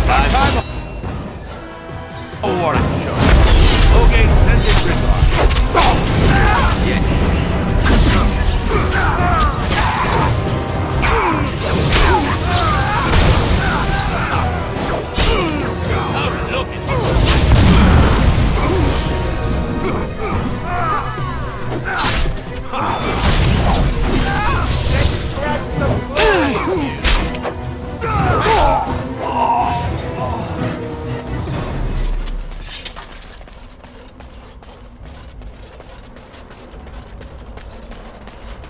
Time. Oh, what a show. Okay, send it Gridlock. Yes.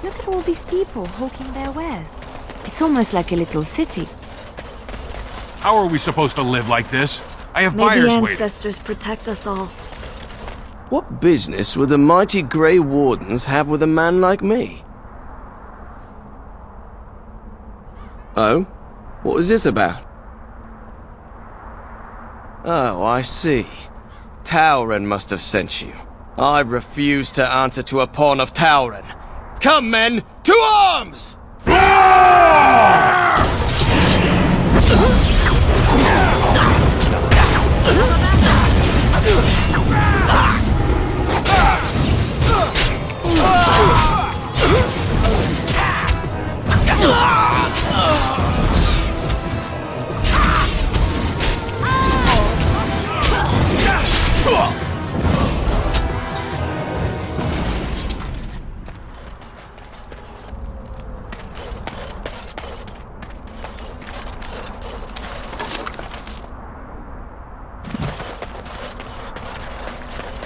Look at all these people hawking their wares. It's almost like a little city. How are we supposed to live like this? I have May buyers the waiting. ancestors protect us all. What business would the mighty Grey Wardens have with a man like me? Oh? What was this about? Oh, I see. Tauren must have sent you. I refuse to answer to a pawn of Tauren. Come, men, to arms!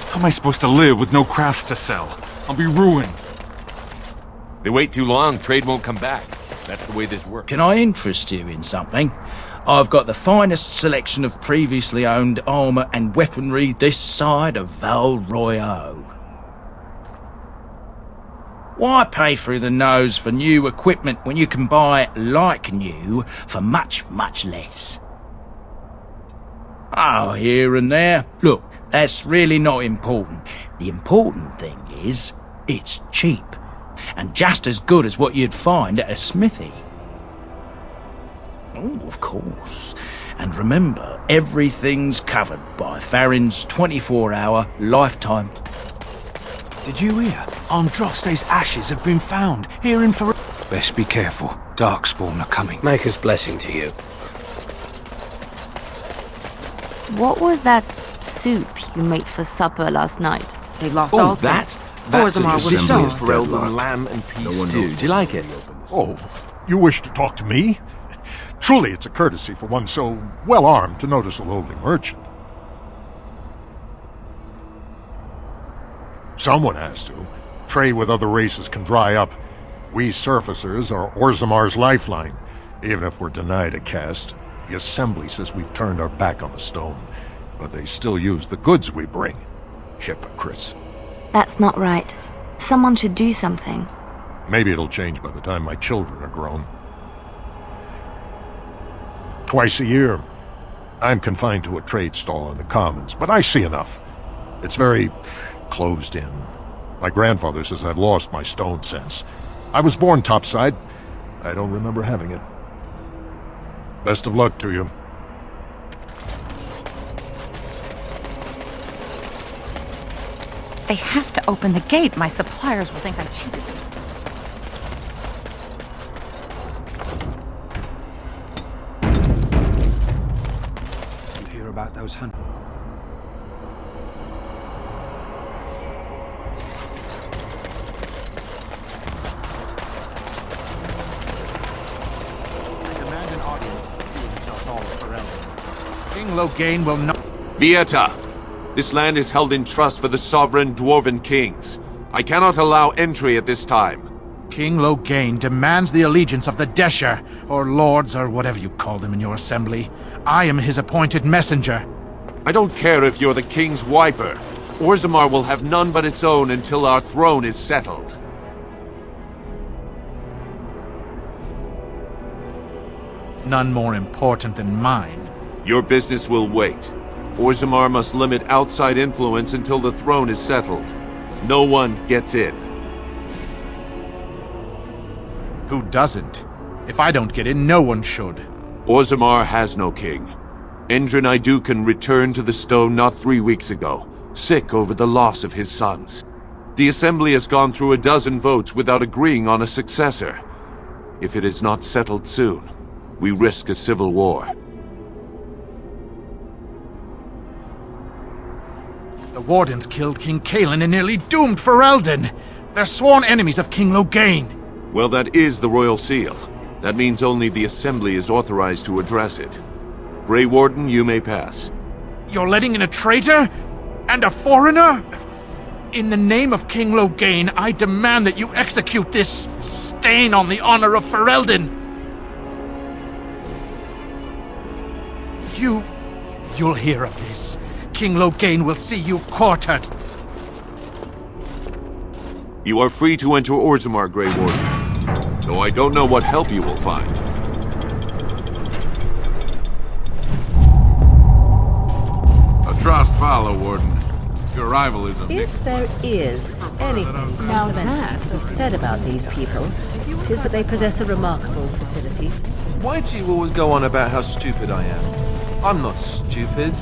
How am I supposed to live with no crafts to sell? I'll be ruined. They wait too long, trade won't come back. That's the way this works. Can I interest you in something? I've got the finest selection of previously owned armour and weaponry this side of Val Royeaux. Why pay through the nose for new equipment when you can buy it like new for much, much less? Oh, here and there. Look, that's really not important. The important thing is, it's cheap. And just as good as what you'd find at a smithy. Oh, of course. And remember, everything's covered by Farron's 24-hour lifetime. Did you hear? Androste's ashes have been found here in Ferelden. Best be careful. Darkspawn are coming. Maker's blessing to you. What was that soup you made for supper last night? They lost all sense. Orzammar was Simple shocked. Ferelden lamb and peas stew. Do you like it? Oh, you wish to talk to me? Truly, it's a courtesy for one so well-armed to notice a lowly merchant. Someone has to. Trade with other races can dry up. We surfacers are Orzammar's lifeline. Even if we're denied a caste, the Assembly says we've turned our back on the stone. But they still use the goods we bring. Hypocrites. That's not right. Someone should do something. Maybe it'll change by the time my children are grown. Twice a year, I'm confined to a trade stall in the Commons, but I see enough. It's very closed in. My grandfather says I've lost my stone sense. I was born topside. I don't remember having it. Best of luck to you. They have to open the gate. My suppliers will think I cheated them. You hear about those hunters? I demand an audience with not all of Ferelden. King Loghain will not... Vieta! This land is held in trust for the sovereign dwarven kings. I cannot allow entry at this time. King Loghain demands the allegiance of the Desher, or lords, or whatever you call them in your assembly. I am his appointed messenger. I don't care if you're the king's wiper. Orzammar will have none but its own until our throne is settled. None more important than mine. Your business will wait. Orzammar must limit outside influence until the throne is settled. No one gets in. Who doesn't? If I don't get in, no one should. Orzammar has no king. Endrin Idukan returned to the stone not 3 weeks ago, sick over the loss of his sons. The Assembly has gone through a dozen votes without agreeing on a successor. If it is not settled soon, we risk a civil war. The Wardens killed King Cailan and nearly doomed Ferelden. They're sworn enemies of King Loghain. Well, that is the Royal Seal. That means only the Assembly is authorized to address it. Grey Warden, you may pass. You're letting in a traitor? And a foreigner? In the name of King Loghain, I demand that you execute this stain on the honor of Ferelden. You'll hear of this. King Loghain will see you quartered. You are free to enter Orzammar, Grey Warden, though I don't know what help you will find. A trust follow, Warden. Your arrival is a If there is anything now that's said about these people, it is that they possess a remarkable facility. Why do you always go on about how stupid I am? I'm not stupid.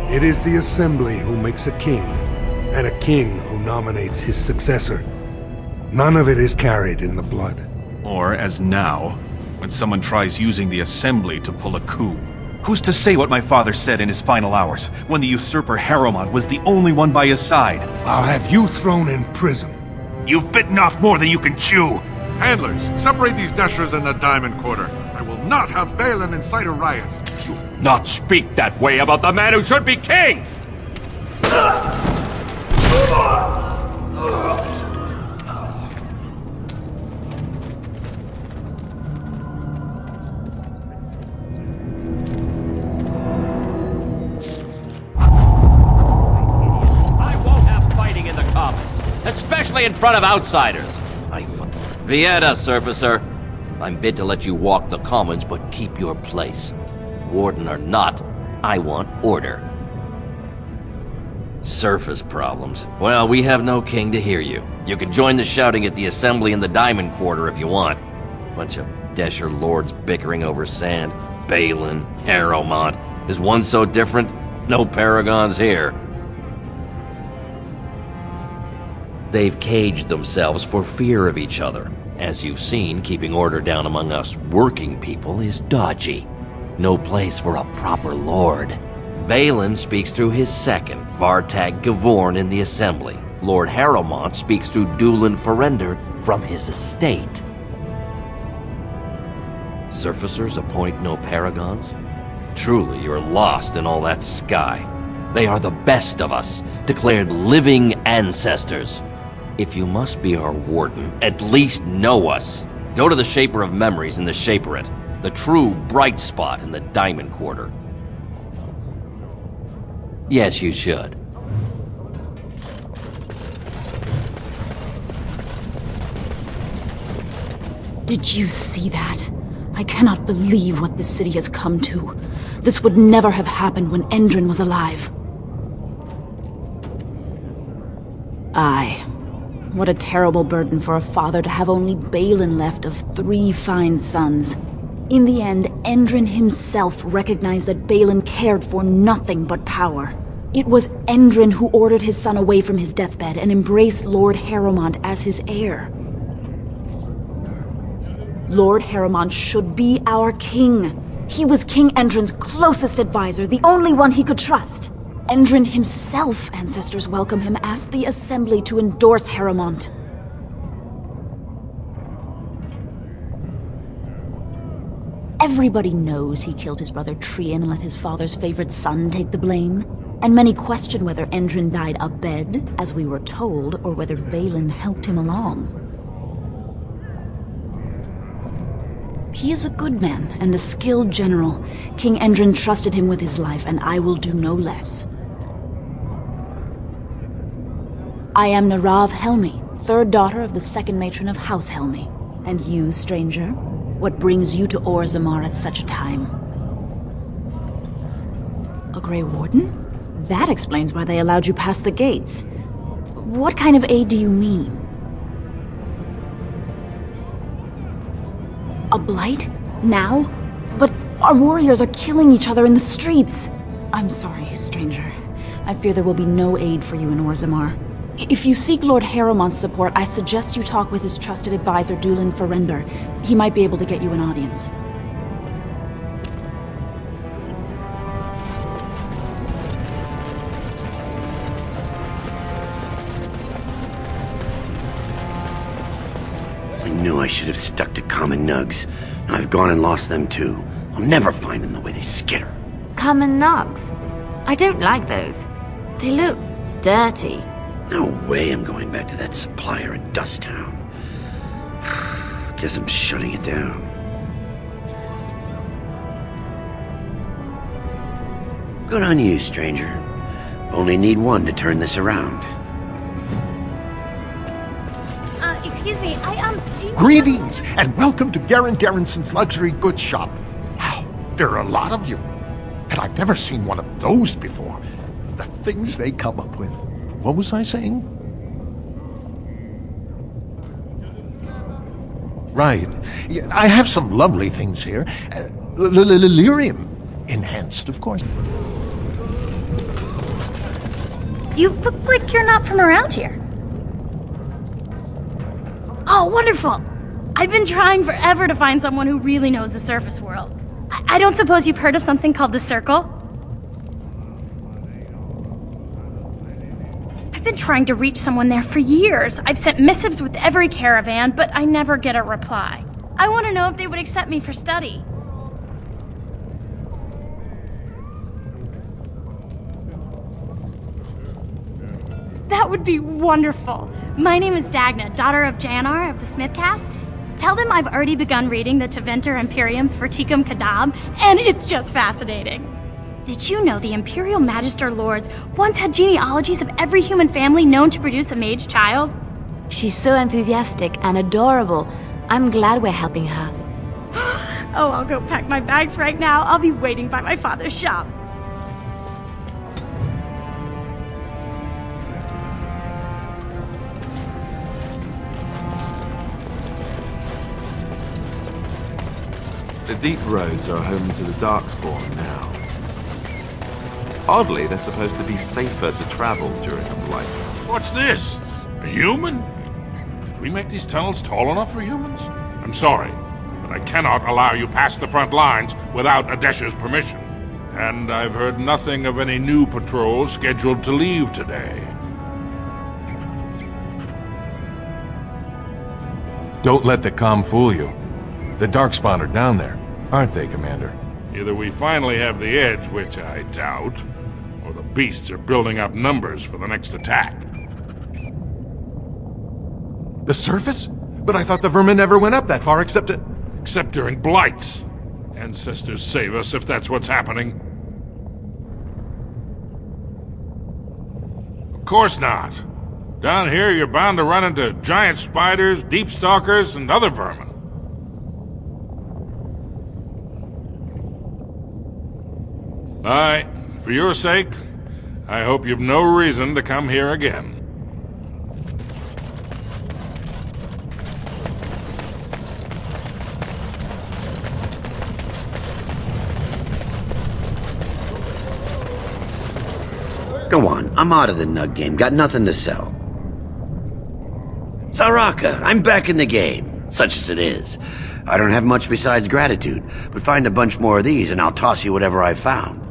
It is the Assembly who makes a king, and a king who nominates his successor. None of it is carried in the blood. Or, as now, when someone tries using the Assembly to pull a coup. Who's to say what my father said in his final hours, when the usurper Harrowmont was the only one by his side? I'll have you thrown in prison. You've bitten off more than you can chew! Handlers, separate these dashers in the Diamond Quarter. I will not have Balin incite a riot. Not speak that way about the man who should be king! Especially in front of outsiders. Vieta, Surfacer. I'm bid to let you walk the commons, but keep your place. Warden or not, I want order. Surface problems. Well, we have no king to hear you. You can join the shouting at the Assembly in the Diamond Quarter if you want. Bunch of Desher lords bickering over sand. Balin, Harrowmont. Is one so different? No paragons here. They've caged themselves for fear of each other. As you've seen, keeping order down among us working people is dodgy. No place for a proper lord. Balin speaks through his second, Vartag Gavorn, in the Assembly. Lord Harrowmont speaks through Dulin Ferender from his estate. Surfacers appoint no paragons? Truly, you're lost in all that sky. They are the best of us, declared living ancestors. If you must be our warden, at least know us. Go to the Shaper of Memories in the Shaperate, the true bright spot in the Diamond Quarter. Yes, you should. Did you see that? I cannot believe what this city has come to. This would never have happened when Endrin was alive. Aye. What a terrible burden for a father to have only Balin left of 3 fine sons. In the end, Endrin himself recognized that Balin cared for nothing but power. It was Endrin who ordered his son away from his deathbed and embraced Lord Harrowmont as his heir. Lord Harrowmont should be our king. He was King Endrin's closest advisor, the only one he could trust. Endrin himself, ancestors welcome him, asked the Assembly to endorse Harrowmont. Everybody knows he killed his brother Trian and let his father's favorite son take the blame. And many question whether Endrin died abed, as we were told, or whether Balin helped him along. He is a good man and a skilled general. King Endrin trusted him with his life, and I will do no less. I am Narav Helmi, 3rd daughter of the 2nd matron of House Helmi. And you, stranger, what brings you to Orzammar at such a time? A Grey Warden? That explains why they allowed you past the gates. What kind of aid do you mean? A Blight? Now? But our warriors are killing each other in the streets. I'm sorry, stranger. I fear there will be no aid for you in Orzammar. If you seek Lord Harrowmont's support, I suggest you talk with his trusted advisor, Dulin Ferelden. He might be able to get you an audience. I knew I should have stuck to common nugs. I've gone and lost them too. I'll never find them the way they skitter. Common nugs? I don't like those. They look dirty. No way I'm going back to that supplier in Dust Town. Guess I'm shutting it down. Good on you, stranger. Only need one to turn this around. Excuse me, do you... Greetings, and welcome to Garen Garrison's luxury goods shop. Wow, there are a lot of you. And I've never seen one of those before. The things they come up with. What was I saying? Right. Yeah, I have some lovely things here. Lyrium enhanced, of course. You look like you're not from around here. Oh, wonderful! I've been trying forever to find someone who really knows the surface world. I don't suppose you've heard of something called the Circle? I've been trying to reach someone there for years. I've sent missives with every caravan, but I never get a reply. I want to know if they would accept me for study. That would be wonderful. My name is Dagna, daughter of Janar of the Smithcast. Tell them I've already begun reading the Teventer Imperium's Verticum Kadab, and it's just fascinating. Did you know the Imperial Magister Lords once had genealogies of every human family known to produce a mage child? She's so enthusiastic and adorable. I'm glad we're helping her. Oh, I'll go pack my bags right now. I'll be waiting by my father's shop. The deep roads are home to the Darkspawn now. Oddly, they're supposed to be safer to travel during a Blight. What's this? A human? Did we make these tunnels tall enough for humans? I'm sorry, but I cannot allow you past the front lines without Adesha's permission. And I've heard nothing of any new patrols scheduled to leave today. Don't let the comm fool you. The Darkspawn are down there, aren't they, Commander? Either we finally have the edge, which I doubt, or the beasts are building up numbers for the next attack. The surface? But I thought the vermin never went up that far except during Blights. Ancestors save us if that's what's happening. Of course not. Down here you're bound to run into giant spiders, deep stalkers, and other vermin. Aye, for your sake, I hope you've no reason to come here again. Go on, I'm out of the nug game, got nothing to sell. Saraka, I'm back in the game, such as it is. I don't have much besides gratitude, but find a bunch more of these and I'll toss you whatever I've found.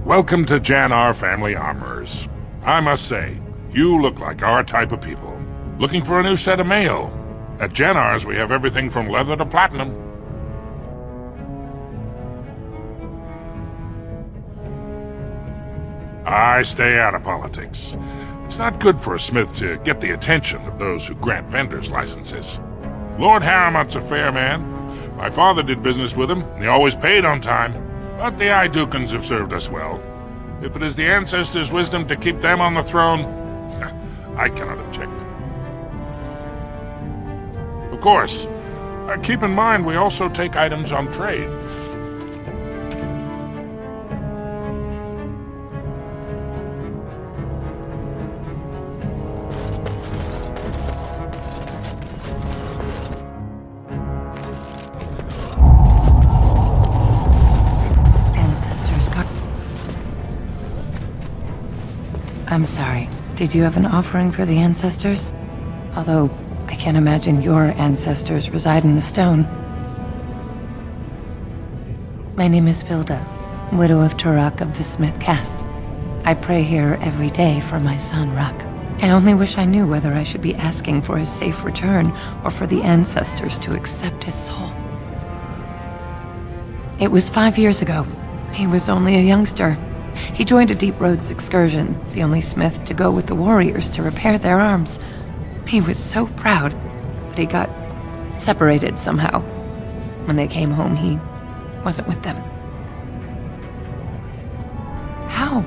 Welcome to Janar Family Armorers. I must say, you look like our type of people. Looking for a new set of mail? At Janar's, we have everything from leather to platinum. I stay out of politics. It's not good for a smith to get the attention of those who grant vendors licenses. Lord Harrowmont's a fair man. My father did business with him, and he always paid on time. But the Idukans have served us well. If it is the ancestors' wisdom to keep them on the throne, I cannot object. Of course, keep in mind we also take items on trade. I'm sorry. Did you have an offering for the ancestors? Although, I can't imagine your ancestors reside in the stone. My name is Filda, widow of Turok of the Smith caste. I pray here every day for my son, Ruck. I only wish I knew whether I should be asking for his safe return or for the ancestors to accept his soul. It was 5 years ago. He was only a youngster. He joined a Deep Roads excursion, the only smith to go with the warriors to repair their arms. He was so proud, but he got separated somehow. When they came home, he wasn't with them. How?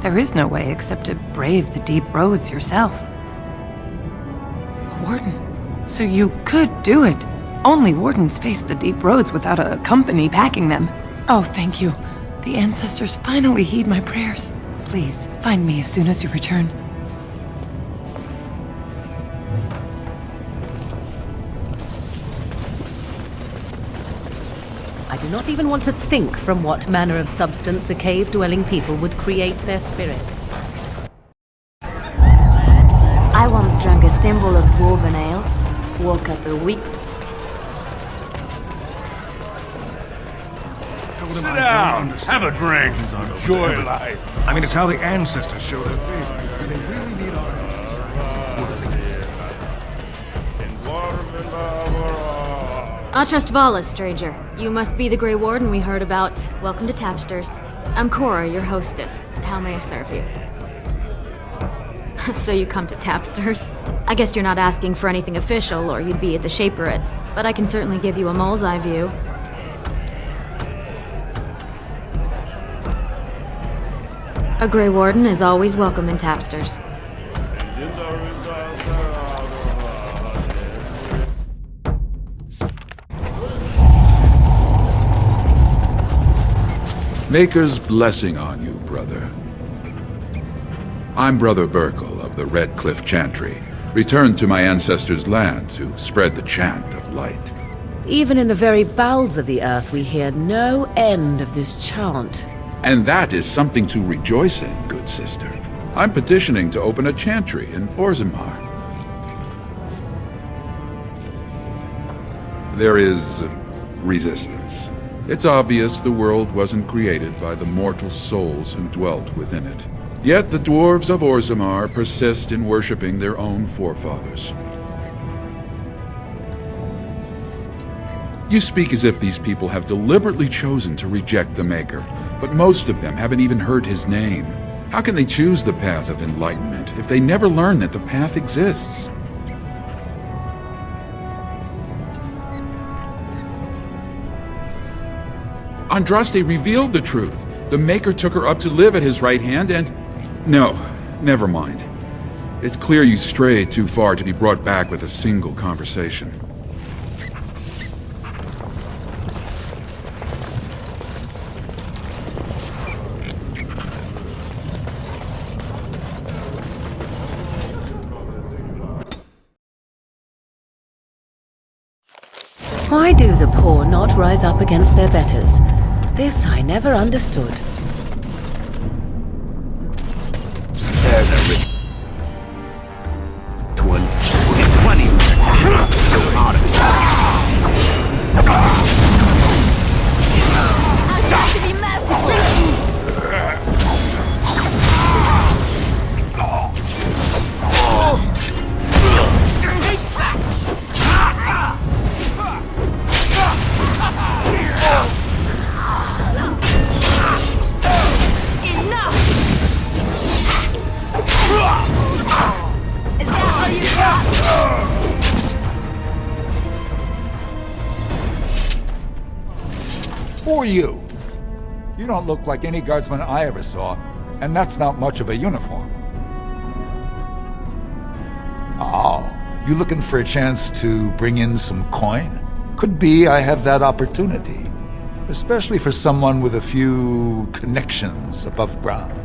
There is no way except to brave the Deep Roads yourself. A warden. So you could do it. Only wardens face the Deep Roads without a company packing them. Oh, thank you. The ancestors finally heed my prayers. Please, find me as soon as you return. I do not even want to think from what manner of substance a cave-dwelling people would create their spirits. I once drank a thimble of dwarven ale. Woke up a week. Sit down, have a drink, enjoy life. I mean, it's how the ancestors show their faith. Do they really need our Atrust Vala, stranger. You must be the Grey Warden we heard about. Welcome to Tapsters. I'm Cora, your hostess. How may I serve you? So you come to Tapsters? I guess you're not asking for anything official, or you'd be at the Shaperate. But I can certainly give you a mole's eye view. A Grey Warden is always welcome in Tapsters. Maker's blessing on you, brother. I'm Brother Burkle of the Red Cliff Chantry, returned to my ancestors' land to spread the chant of light. Even in the very bowels of the earth, we hear no end of this chant. And that is something to rejoice in, good sister. I'm petitioning to open a chantry in Orzammar. There is resistance. It's obvious the world wasn't created by the mortal souls who dwelt within it. Yet the dwarves of Orzammar persist in worshipping their own forefathers. You speak as if these people have deliberately chosen to reject the Maker, but most of them haven't even heard his name. How can they choose the path of enlightenment if they never learn that the path exists? Andraste revealed the truth. The Maker took her up to live at his right hand and... No, never mind. It's clear you strayed too far to be brought back with a single conversation. Why do the poor not rise up against their betters? This I never understood. There's a rich one. We'll get plenty of so out of it. I'd like to be massacred! are you? You don't look like any guardsman I ever saw, and that's not much of a uniform. Oh, you looking for a chance to bring in some coin? Could be I have that opportunity, especially for someone with a few connections above ground.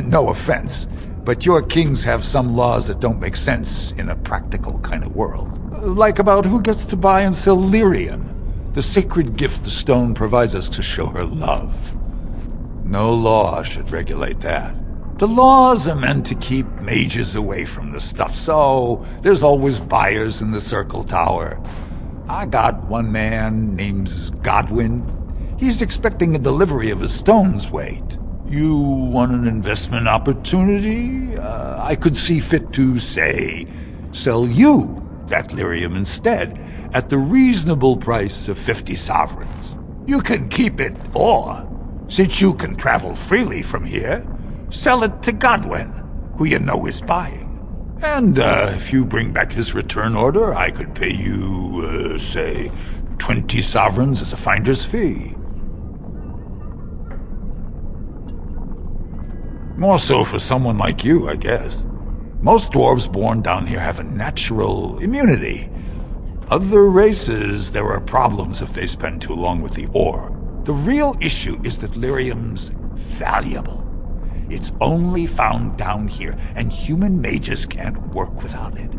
No offense, but your kings have some laws that don't make sense in a practical kind of world. Like about who gets to buy and sell lyrium, the sacred gift the stone provides us to show her love. No law should regulate that. The laws are meant to keep mages away from the stuff, so there's always buyers in the Circle Tower. I got one man named Godwin. He's expecting a delivery of a stone's weight. You want an investment opportunity? I could see fit to, say, sell you that lyrium instead, at the reasonable price of 50 sovereigns. You can keep it, or, since you can travel freely from here, sell it to Godwin, who you know is buying. And if you bring back his return order, I could pay you, say, 20 sovereigns as a finder's fee. More so for someone like you, I guess. Most dwarves born down here have a natural immunity. Other races, there are problems if they spend too long with the ore. The real issue is that lyrium's valuable. It's only found down here, and human mages can't work without it.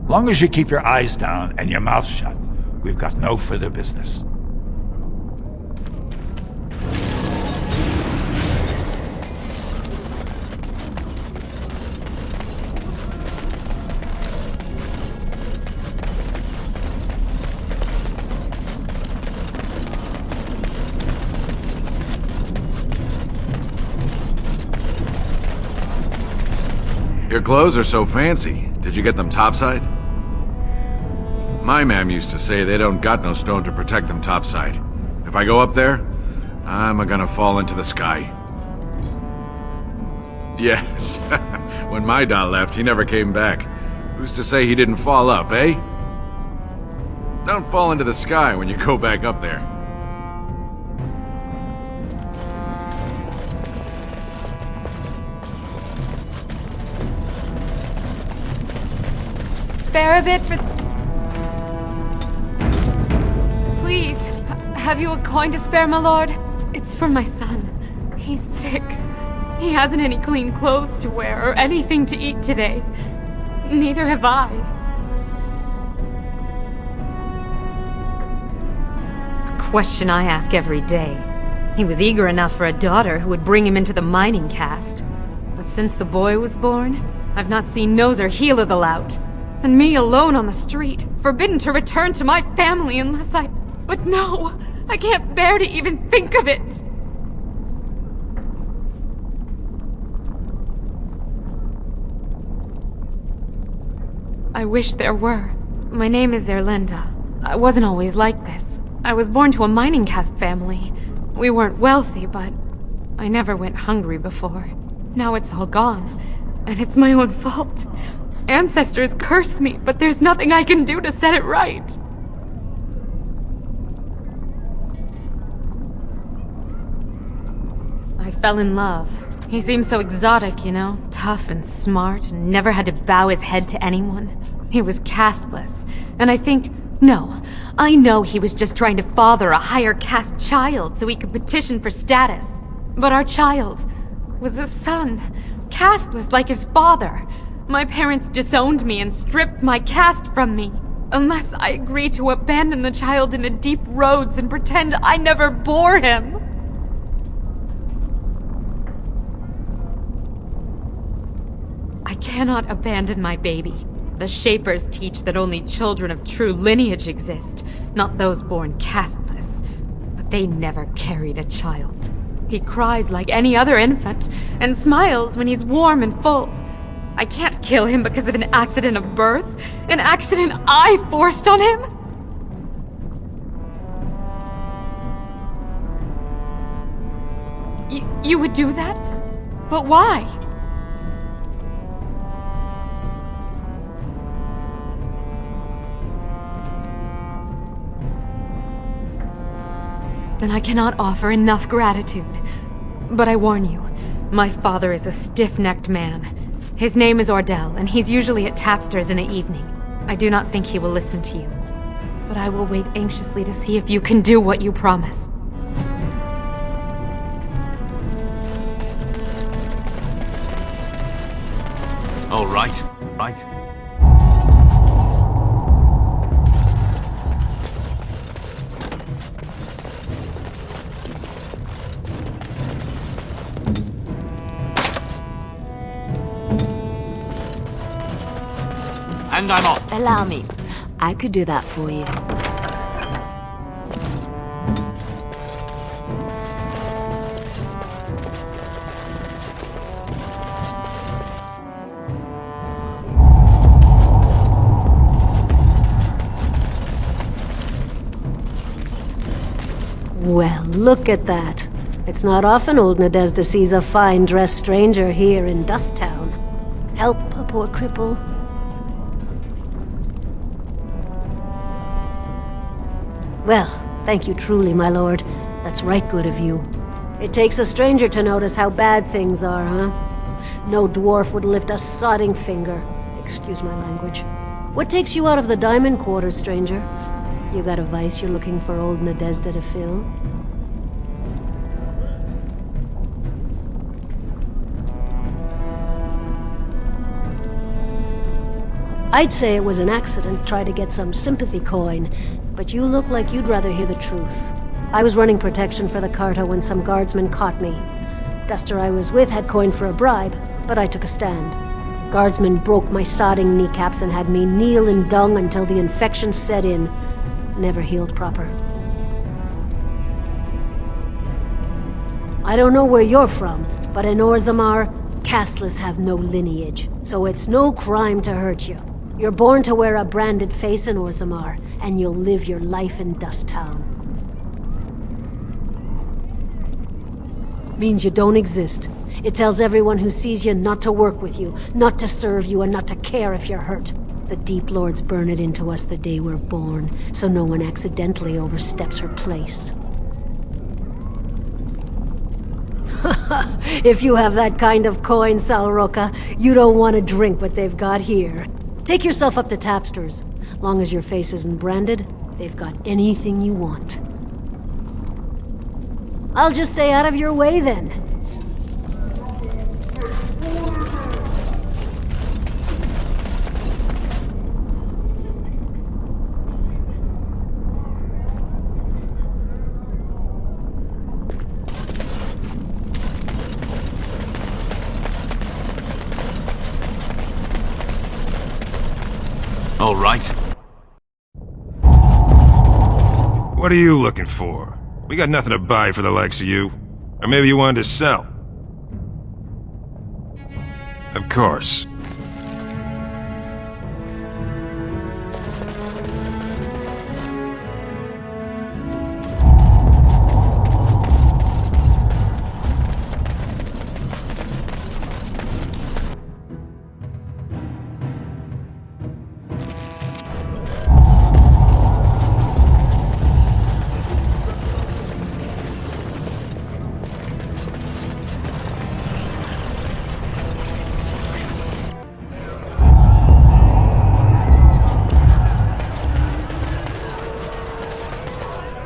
Long as you keep your eyes down and your mouth shut, we've got no further business. Your clothes are so fancy. Did you get them topside? My mam used to say they don't got no stone to protect them topside. If I go up there, I'm gonna fall into the sky. Yes. When my dad left, he never came back. Who's to say he didn't fall up, eh? Don't fall into the sky when you go back up there. Spare a bit for... Please, have you a coin to spare, my lord? It's for my son. He's sick. He hasn't any clean clothes to wear or anything to eat today. Neither have I. A question I ask every day. He was eager enough for a daughter who would bring him into the mining caste. But since the boy was born, I've not seen nose or heel of the lout. And me alone on the street, forbidden to return to my family unless I... But no! I can't bear to even think of it! I wish there were. My name is Erlinda. I wasn't always like this. I was born to a mining caste family. We weren't wealthy, but I never went hungry before. Now it's all gone, and it's my own fault. Ancestors curse me, but there's nothing I can do to set it right. I fell in love. He seemed so exotic, you know, tough and smart, and never had to bow his head to anyone. He was casteless, and I know he was just trying to father a higher caste child so he could petition for status. But our child was a son, casteless like his father. My parents disowned me and stripped my caste from me. Unless I agree to abandon the child in the deep roads and pretend I never bore him. I cannot abandon my baby. The Shapers teach that only children of true lineage exist, not those born casteless. But they never carried a child. He cries like any other infant, and smiles when he's warm and full. I can't kill him because of an accident of birth, an accident I forced on him. You would do that? But why? Then I cannot offer enough gratitude. But I warn you, my father is a stiff-necked man. His name is Ordell, and he's usually at tapsters in the evening. I do not think he will listen to you. But I will wait anxiously to see if you can do what you promised. All right. Right. And I'm off. Allow me. I could do that for you. Well, look at that. It's not often old Nadezda sees a fine-dressed stranger here in Dust Town. Help a poor cripple. Well, thank you truly, my lord. That's right good of you. It takes a stranger to notice how bad things are, huh? No dwarf would lift a sodding finger. Excuse my language. What takes you out of the diamond quarters, stranger? You got a vice you're looking for old Nadezda to fill? I'd say it was an accident, try to get some sympathy coin, but you look like you'd rather hear the truth. I was running protection for the Carta when some guardsmen caught me. Duster I was with had coin for a bribe, but I took a stand. Guardsmen broke my sodding kneecaps and had me kneel in dung until the infection set in. Never healed proper. I don't know where you're from, but in Orzammar, casteless have no lineage, so it's no crime to hurt you. You're born to wear a branded face in Orzammar, and you'll live your life in Dust Town. Means you don't exist. It tells everyone who sees you not to work with you, not to serve you, and not to care if you're hurt. The Deep Lords burn it into us the day we're born, so no one accidentally oversteps her place. If you have that kind of coin, Salroka, you don't want to drink what they've got here. Take yourself up to Tapsters. Long as your face isn't branded, they've got anything you want. I'll just stay out of your way then. All right. What are you looking for? We got nothing to buy for the likes of you. Or maybe you wanted to sell. Of course.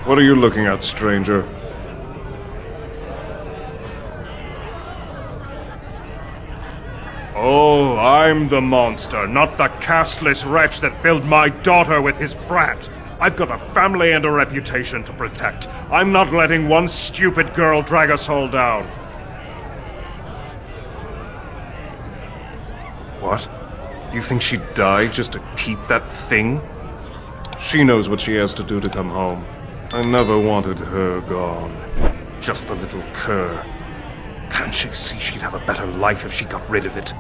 What are you looking at, stranger? Oh, I'm the monster, not the casteless wretch that filled my daughter with his brat. I've got a family and a reputation to protect. I'm not letting one stupid girl drag us all down. What? You think she'd die just to keep that thing? She knows what she has to do to come home. I never wanted her gone. Just the little cur. Can't she see she'd have a better life if she got rid of it?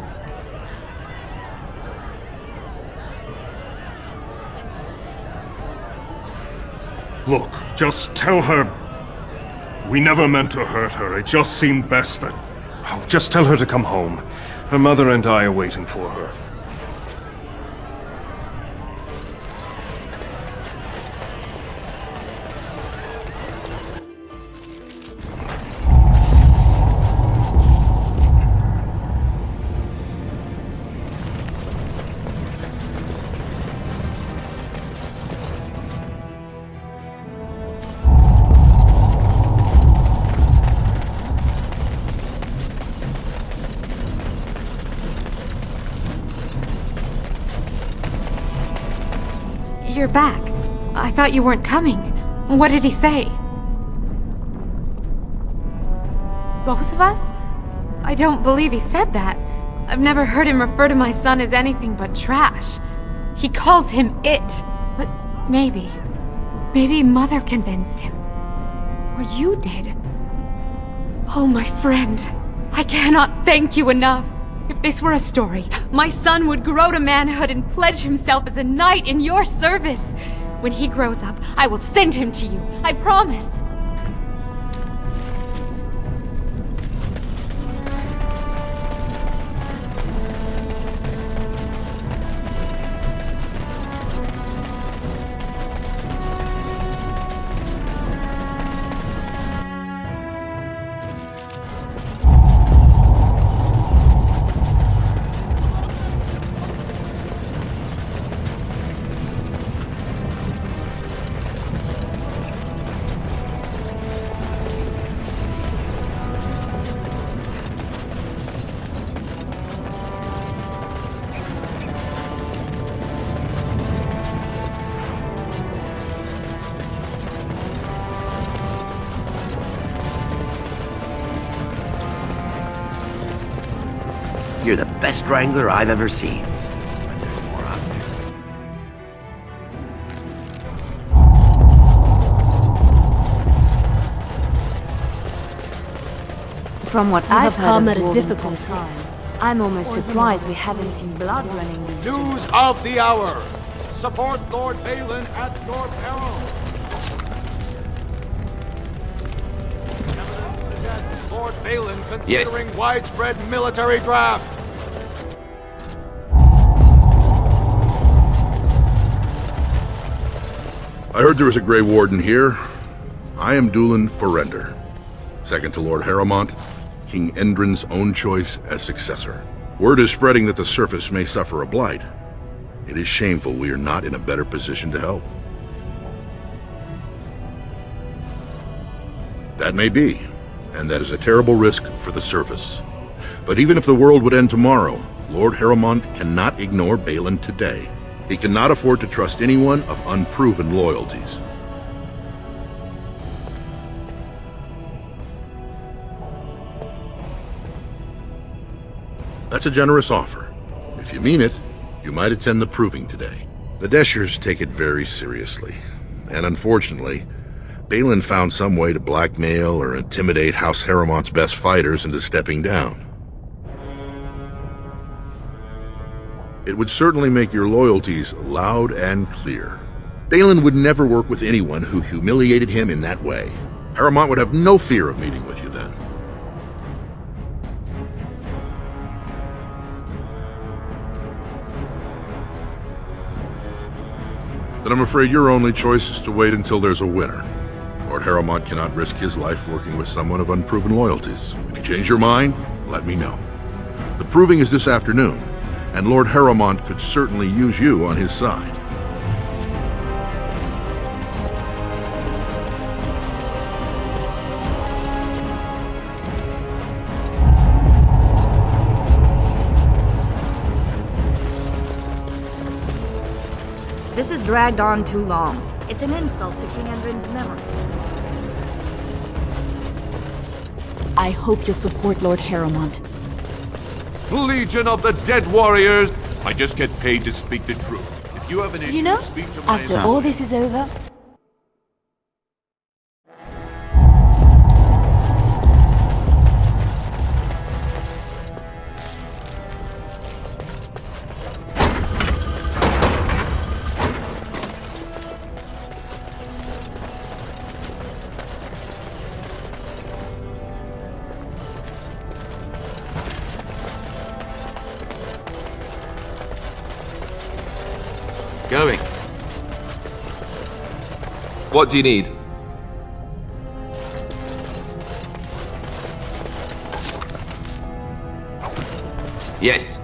Look, just tell her... We never meant to hurt her. It just seemed best that... Oh, just tell her to come home. Her mother and I are waiting for her. You're back. I thought you weren't coming. What did he say? Both of us? I don't believe he said that. I've never heard him refer to my son as anything but trash. He calls him it. But maybe Mother convinced him. Or you did. Oh, my friend. I cannot thank you enough. If this were a story, my son would grow to manhood and pledge himself as a knight in your service. When he grows up, I will send him to you. I promise. You're the best wrangler I've ever seen. From what I've I've heard come of at a dwarven difficult culture, time. I'm almost surprised we haven't seen blood running these News of the hour! Support Lord Balin at your peril! Lord Balin considering widespread military draft! I heard there was a Grey Warden here. I am Dulin Ferelden, second to Lord Harrowmont, King Endrin's own choice as successor. Word is spreading that the surface may suffer a blight. It is shameful we are not in a better position to help. That may be, and that is a terrible risk for the surface. But even if the world would end tomorrow, Lord Harrowmont cannot ignore Balin today. He cannot afford to trust anyone of unproven loyalties. That's a generous offer. If you mean it, you might attend the proving today. The Deshers take it very seriously, and unfortunately, Balin found some way to blackmail or intimidate House Harrowmont's best fighters into stepping down. It would certainly make your loyalties loud and clear. Balin would never work with anyone who humiliated him in that way. Harrowmont would have no fear of meeting with you then. Then I'm afraid your only choice is to wait until there's a winner. Lord Harrowmont cannot risk his life working with someone of unproven loyalties. If you change your mind, let me know. The proving is this afternoon, and Lord Harrowmont could certainly use you on his side. This has dragged on too long. It's an insult to King Endrin's memory. I hope you'll support Lord Harrowmont. Legion of the Dead Warriors! I just get paid to speak the truth. If you have an issue, You know, speak to my after all this is over, Going. What do you need? Yes.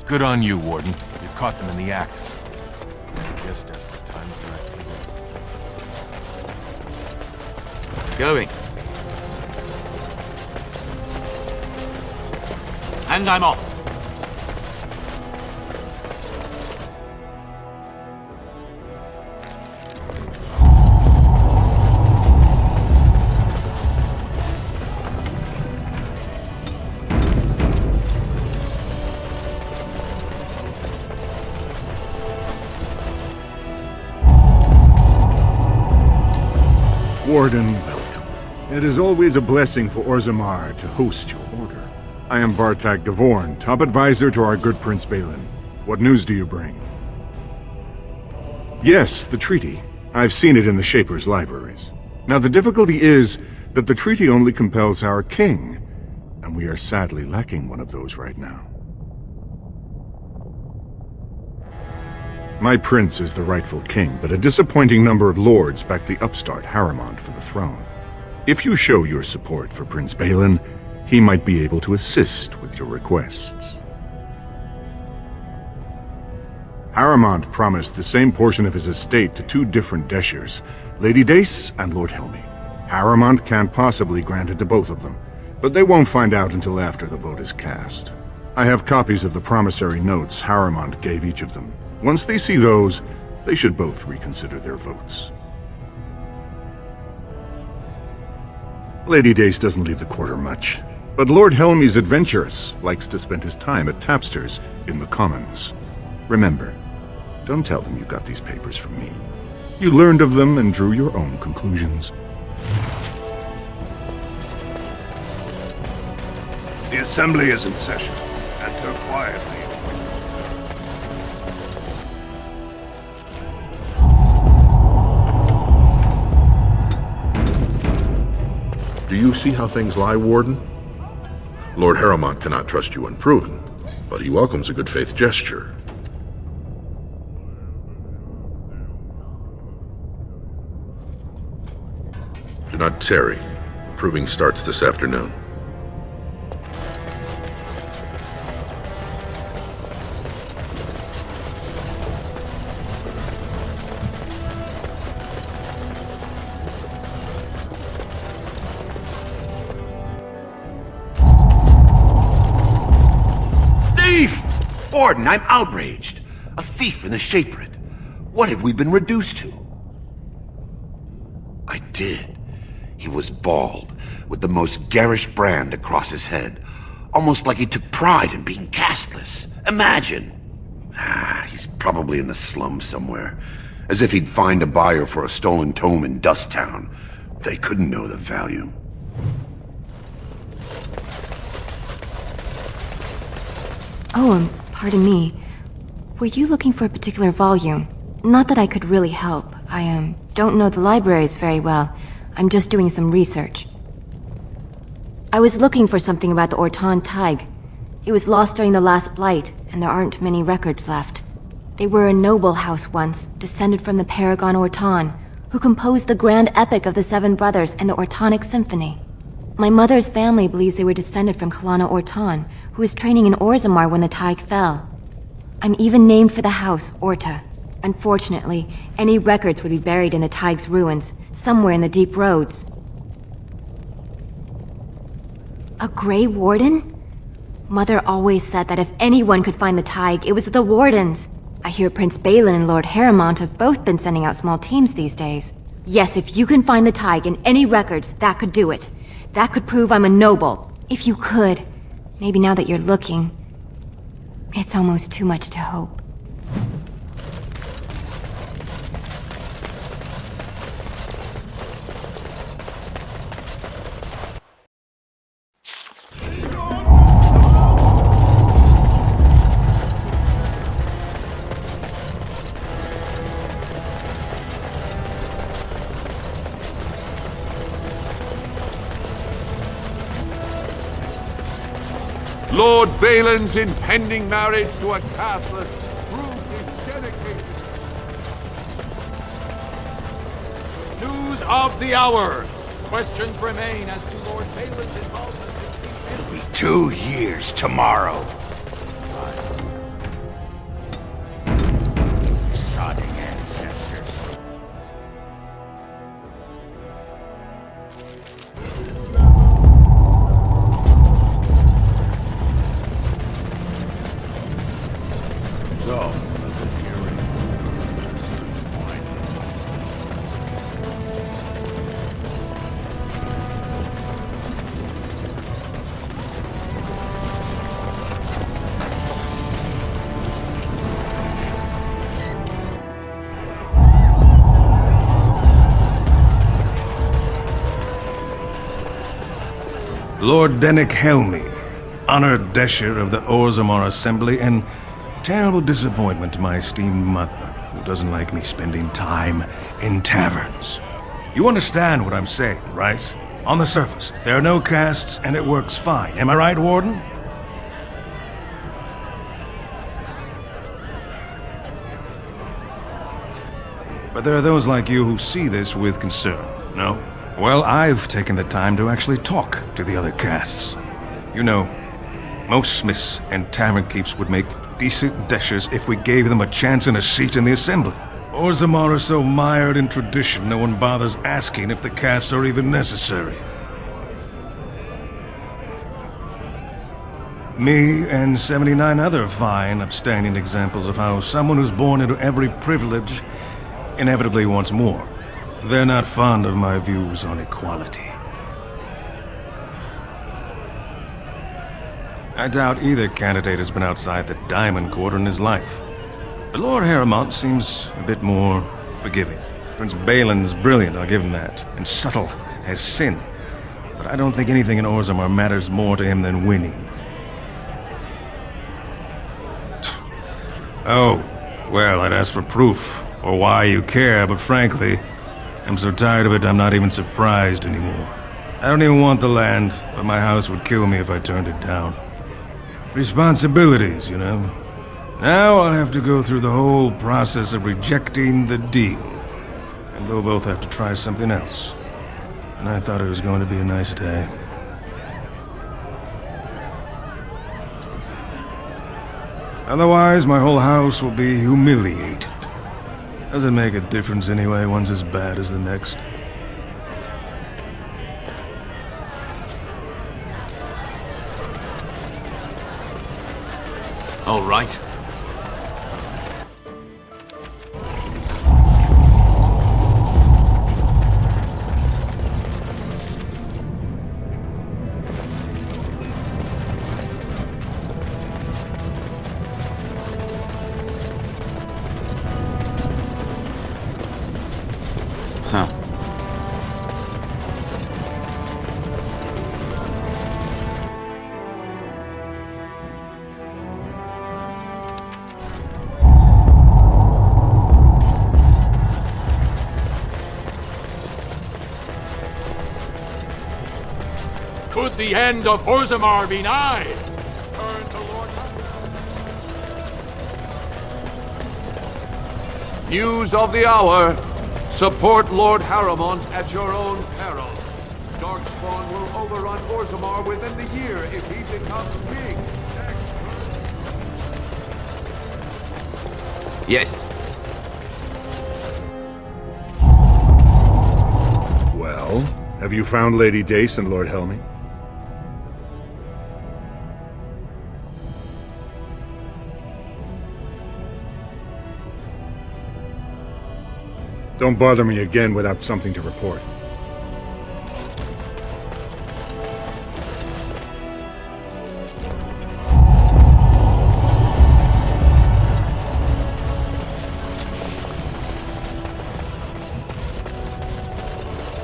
Good on you, Warden. You caught them in the act. Just desperate time for Going. And I'm off. Warden, welcome. It is always a blessing for Orzammar to host your order. I am Bartak Gavorn, top advisor to our good Prince Balin. What news do you bring? Yes, the treaty. I've seen it in the Shaper's libraries. Now the difficulty is that the treaty only compels our king, and we are sadly lacking one of those right now. My prince is the rightful king, but a disappointing number of lords back the upstart Harrimond for the throne. If you show your support for Prince Balin, he might be able to assist with your requests. Harrimond promised the same portion of his estate to two different Deshers, Lady Dace and Lord Helmy. Harrimond can't possibly grant it to both of them, but they won't find out until after the vote is cast. I have copies of the promissory notes Harrimond gave each of them. Once they see those, they should both reconsider their votes. Lady Dace doesn't leave the quarter much, but Lord Helmy's adventurous, likes to spend his time at tapsters in the Commons. Remember, don't tell them you got these papers from me. You learned of them and drew your own conclusions. The assembly is in session. Enter quietly. Do you see how things lie, Warden? Lord Harrimond cannot trust you unproven, but he welcomes a good faith gesture. Do not tarry. Proving starts this afternoon. Warden, I'm outraged. A thief in the Shapered. What have we been reduced to? I did. He was bald, with the most garish brand across his head. Almost like he took pride in being castless. Imagine! He's probably in the slums somewhere. As if he'd find a buyer for a stolen tome in Dust Town. They couldn't know the value. Oh, pardon me. Were you looking for a particular volume? Not that I could really help. I, don't know the libraries very well. I'm just doing some research. I was looking for something about the Ortan Tig. It was lost during the last Blight, and there aren't many records left. They were a noble house once, descended from the Paragon Ortan, who composed the grand epic of the Seven Brothers and the Ortonic Symphony. My mother's family believes they were descended from Kalana Ortan, who was training in Orzammar when the Tig fell. I'm even named for the house, Orta. Unfortunately, any records would be buried in the Tig's ruins, somewhere in the deep roads. A Grey Warden? Mother always said that if anyone could find the Tig, it was the Wardens. I hear Prince Balin and Lord Harrowmont have both been sending out small teams these days. Yes, if you can find the Tig in any records, that could do it. That could prove I'm a noble. If you could. Maybe now that you're looking. It's almost too much to hope. Lord Balin's impending marriage to a castless proved his dedication. News of the hour. Questions remain as to Lord Balin's involvement. It'll be 2 years tomorrow. Sodding ancestors. Lord Dennick Helmy, honored Desher of the Orzammar Assembly, and terrible disappointment to my esteemed mother, who doesn't like me spending time in taverns. You understand what I'm saying, right? On the surface, there are no castes, and it works fine. Am I right, Warden? But there are those like you who see this with concern, no? Well, I've taken the time to actually talk to the other castes. You know, most smiths and tavern keeps would make decent deshers if we gave them a chance and a seat in the assembly. Orzammar are so mired in tradition, no one bothers asking if the castes are even necessary. Me and 79 other fine, upstanding examples of how someone who's born into every privilege inevitably wants more. They're not fond of my views on equality. I doubt either candidate has been outside the Diamond Quarter in his life. But Lord Harrowmont seems a bit more forgiving. Prince Balin's brilliant, I'll give him that, and subtle as sin. But I don't think anything in Orzammar matters more to him than winning. Oh, well, I'd ask for proof, or why you care, but frankly, I'm so tired of it I'm not even surprised anymore. I don't even want the land, but my house would kill me if I turned it down. Responsibilities, you know. Now I'll have to go through the whole process of rejecting the deal. And they'll both have to try something else. And I thought it was going to be a nice day. Otherwise, my whole house will be humiliated. Doesn't make a difference anyway, one's as bad as the next. All right. Could the end of Orzammar be nigh? Turn to Lord. News of the hour. Support Lord Harrowmont at your own peril. Darkspawn will overrun Orzammar within the year if he becomes king. Yes. Well, have you found Lady Dace and Lord Helmy? Don't bother me again without something to report.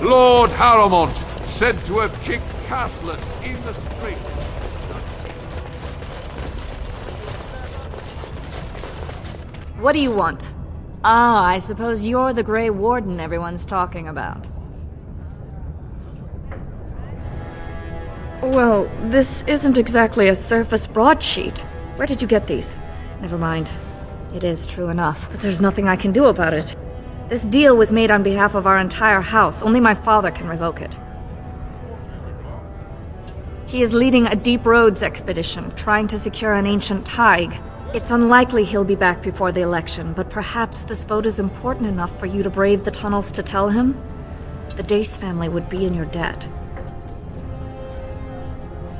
Lord Harrowmont, said to have kicked Castlet in the street. What do you want? Ah, I suppose you're the Grey Warden everyone's talking about. Well, this isn't exactly a surface broadsheet. Where did you get these? Never mind. It is true enough, but there's nothing I can do about it. This deal was made on behalf of our entire house. Only my father can revoke it. He is leading a Deep Roads expedition, trying to secure an ancient thaig. It's unlikely he'll be back before the election, but perhaps this vote is important enough for you to brave the tunnels to tell him? The Dace family would be in your debt.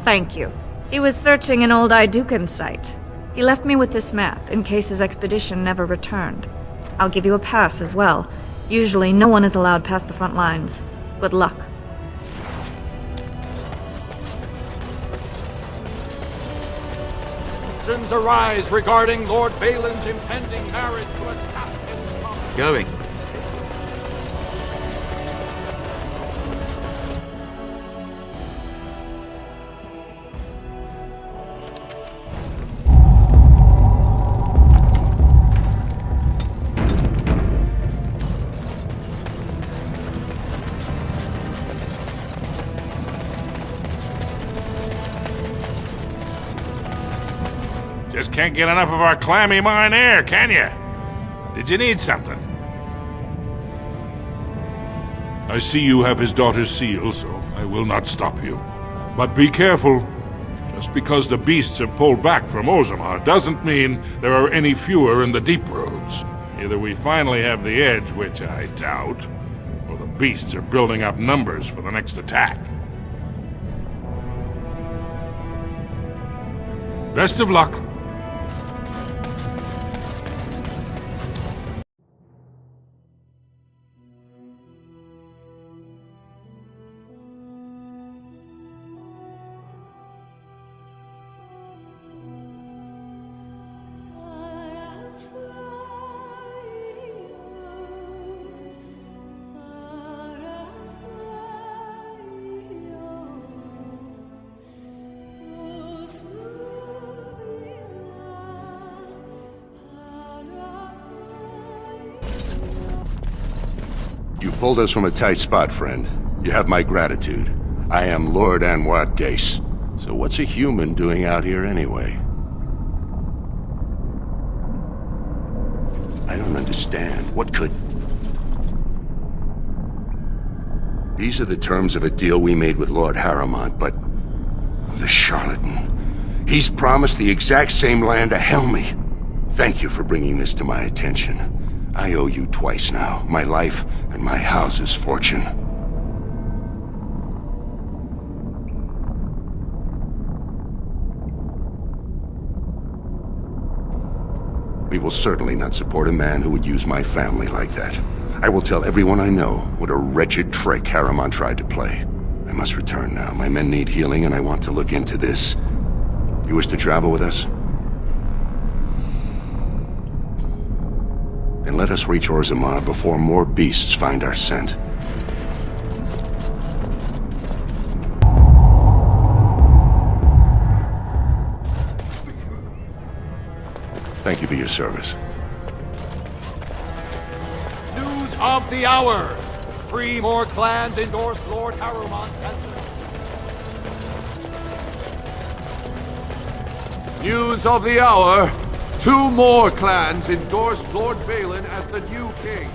Thank you. He was searching an old Idukan site. He left me with this map, in case his expedition never returned. I'll give you a pass as well. Usually, no one is allowed past the front lines. Good luck. Questions arise regarding Lord Balin's impending marriage to a captain. Going. Just can't get enough of our clammy mine air, can you? Did you need something? I see you have his daughter's seal, so I will not stop you. But be careful. Just because the beasts have pulled back from Orzammar doesn't mean there are any fewer in the Deep Roads. Either we finally have the edge, which I doubt, or the beasts are building up numbers for the next attack. Best of luck. You pulled us from a tight spot, friend. You have my gratitude. I am Lord Anwar Dace. So what's a human doing out here anyway? I don't understand. What could... These are the terms of a deal we made with Lord Harrowmont, but... the charlatan. He's promised the exact same land to Helmy. Thank you for bringing this to my attention. I owe you twice now, my life and my house's fortune. We will certainly not support a man who would use my family like that. I will tell everyone I know what a wretched trick Harrowmont tried to play. I must return now. My men need healing and I want to look into this. You wish to travel with us? And let us reach Orzammar before more beasts find our scent. Thank you for your service. News of the hour! 3 more clans endorse Lord Harrowmont as their... News of the hour. 2 more clans endorsed Lord Balin as the new king.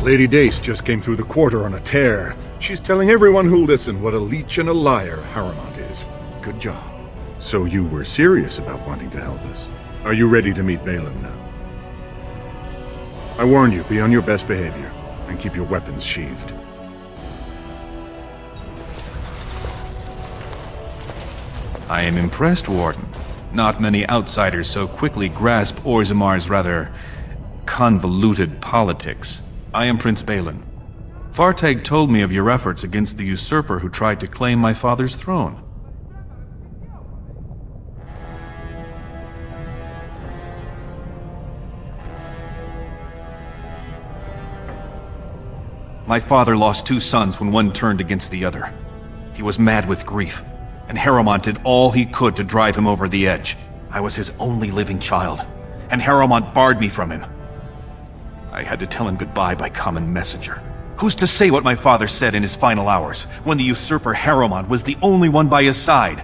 Lady Dace just came through the quarter on a tear. She's telling everyone who'll listen what a leech and a liar Harrowmont is. Good job. So you were serious about wanting to help us. Are you ready to meet Balin now? I warn you, be on your best behavior, and keep your weapons sheathed. I am impressed, Warden. Not many outsiders so quickly grasp Orzammar's rather convoluted politics. I am Prince Balin. Fartag told me of your efforts against the usurper who tried to claim my father's throne. My father lost 2 sons when one turned against the other. He was mad with grief, and Harrowmont did all he could to drive him over the edge. I was his only living child, and Harrowmont barred me from him. I had to tell him goodbye by common messenger. Who's to say what my father said in his final hours, when the usurper Harrowmont was the only one by his side?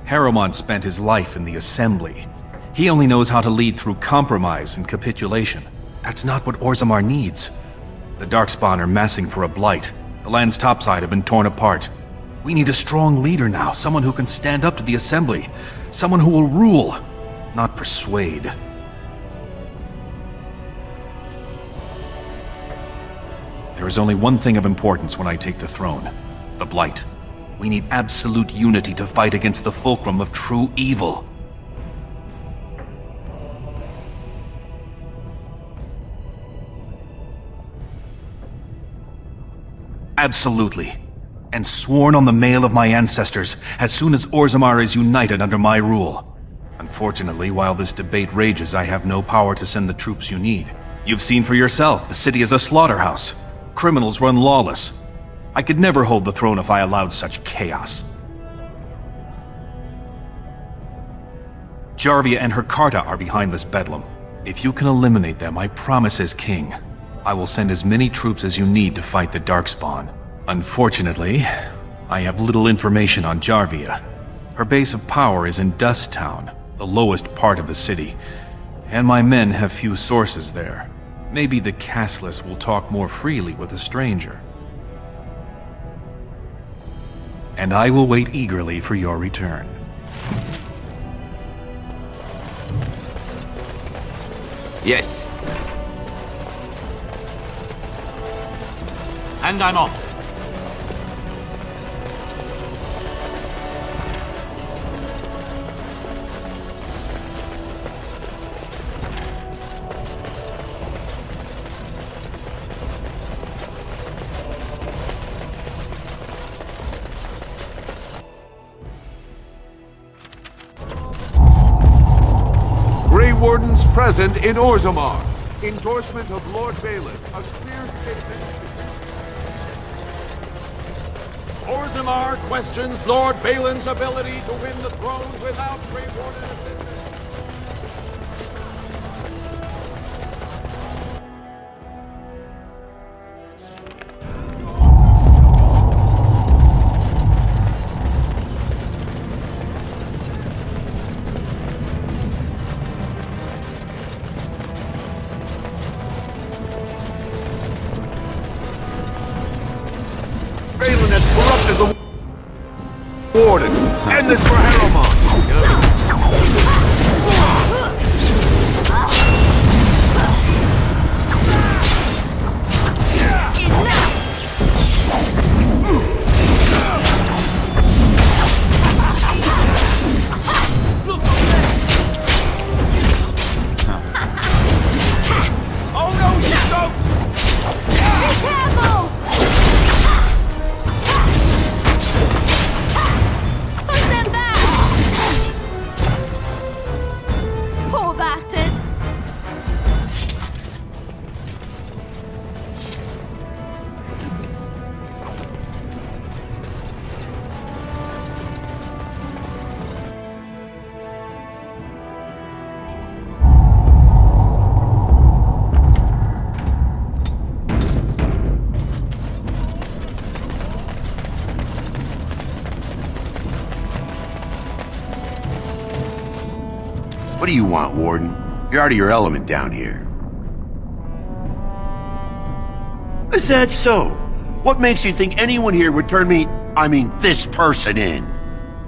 Harrowmont spent his life in the Assembly. He only knows how to lead through compromise and capitulation. That's not what Orzammar needs. The Darkspawn are massing for a Blight. The land's topside have been torn apart. We need a strong leader now, someone who can stand up to the Assembly. Someone who will rule, not persuade. There is only one thing of importance when I take the throne: the Blight. We need absolute unity to fight against the fulcrum of true evil. Absolutely. And sworn on the mail of my ancestors as soon as Orzammar is united under my rule. Unfortunately, while this debate rages, I have no power to send the troops you need. You've seen for yourself, the city is a slaughterhouse. Criminals run lawless. I could never hold the throne if I allowed such chaos. Jarvia and her Carta are behind this bedlam. If you can eliminate them, I promise as king, I will send as many troops as you need to fight the Darkspawn. Unfortunately, I have little information on Jarvia. Her base of power is in Dust Town, the lowest part of the city, and my men have few sources there. Maybe the castless will talk more freely with a stranger. And I will wait eagerly for your return. Yes. And I'm off. Wardens present in Orzammar. Endorsement of Lord Balin. A clear statement. Orzammar questions Lord Balin's ability to win the throne without Grey Warden assistance. Warden, end this for Harrowmont. What do you want, Warden? You're out of your element down here. Is that so? What makes you think anyone here would turn this person in?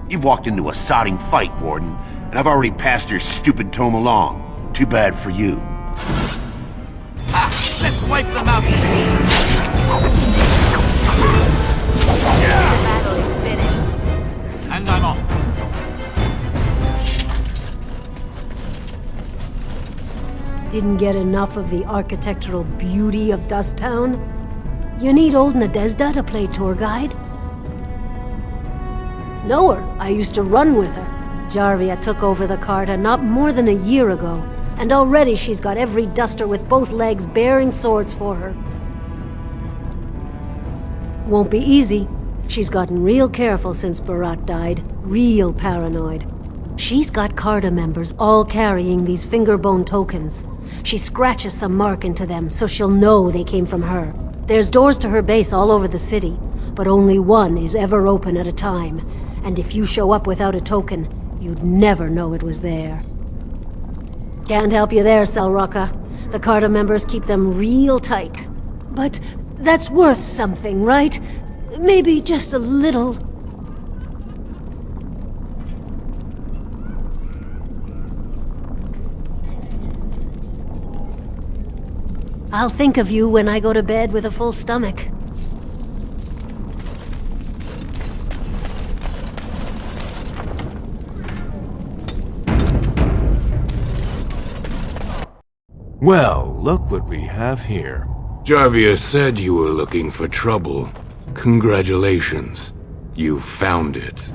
You've walked into a sodding fight, Warden, and I've already passed your stupid tome along. Too bad for you. Let's wipe them out! The battle is finished. And I'm off. Didn't get enough of the architectural beauty of Dust Town? You need old Nadezhda to play tour guide? Know her. I used to run with her. Jarvia took over the Carta not more than a year ago, and already she's got every duster with both legs bearing swords for her. Won't be easy. She's gotten real careful since Barat died. Real paranoid. She's got Carta members all carrying these fingerbone tokens. She scratches some mark into them so she'll know they came from her. There's doors to her base all over the city, but only one is ever open at a time. And if you show up without a token, you'd never know it was there. Can't help you there, Selrocka. The Carta members keep them real tight. But that's worth something, right? Maybe just a little. I'll think of you when I go to bed with a full stomach. Well, look what we have here. Jarvia said you were looking for trouble. Congratulations. You found it.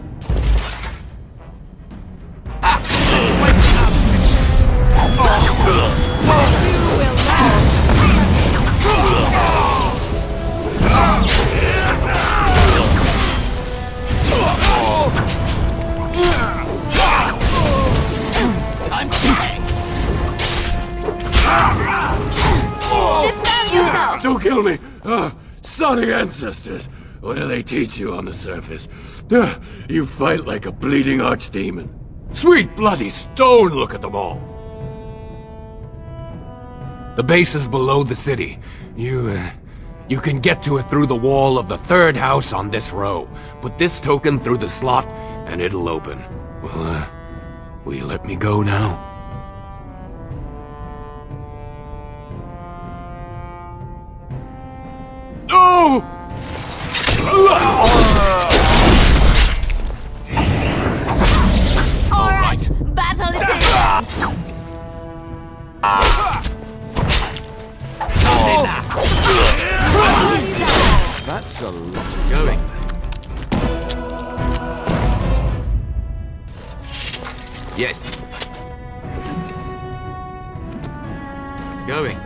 Time to bang! Defend yourself! Don't kill me! Sorry ancestors! What do they teach you on the surface? You fight like a bleeding archdemon. Sweet bloody stone, look at them all! The base is below the city. You can get to it through the wall of the third house on this row. Put this token through the slot, and it'll open. Will you let me go now? No! All right, battle it is! That's a lot going. Yes. Going.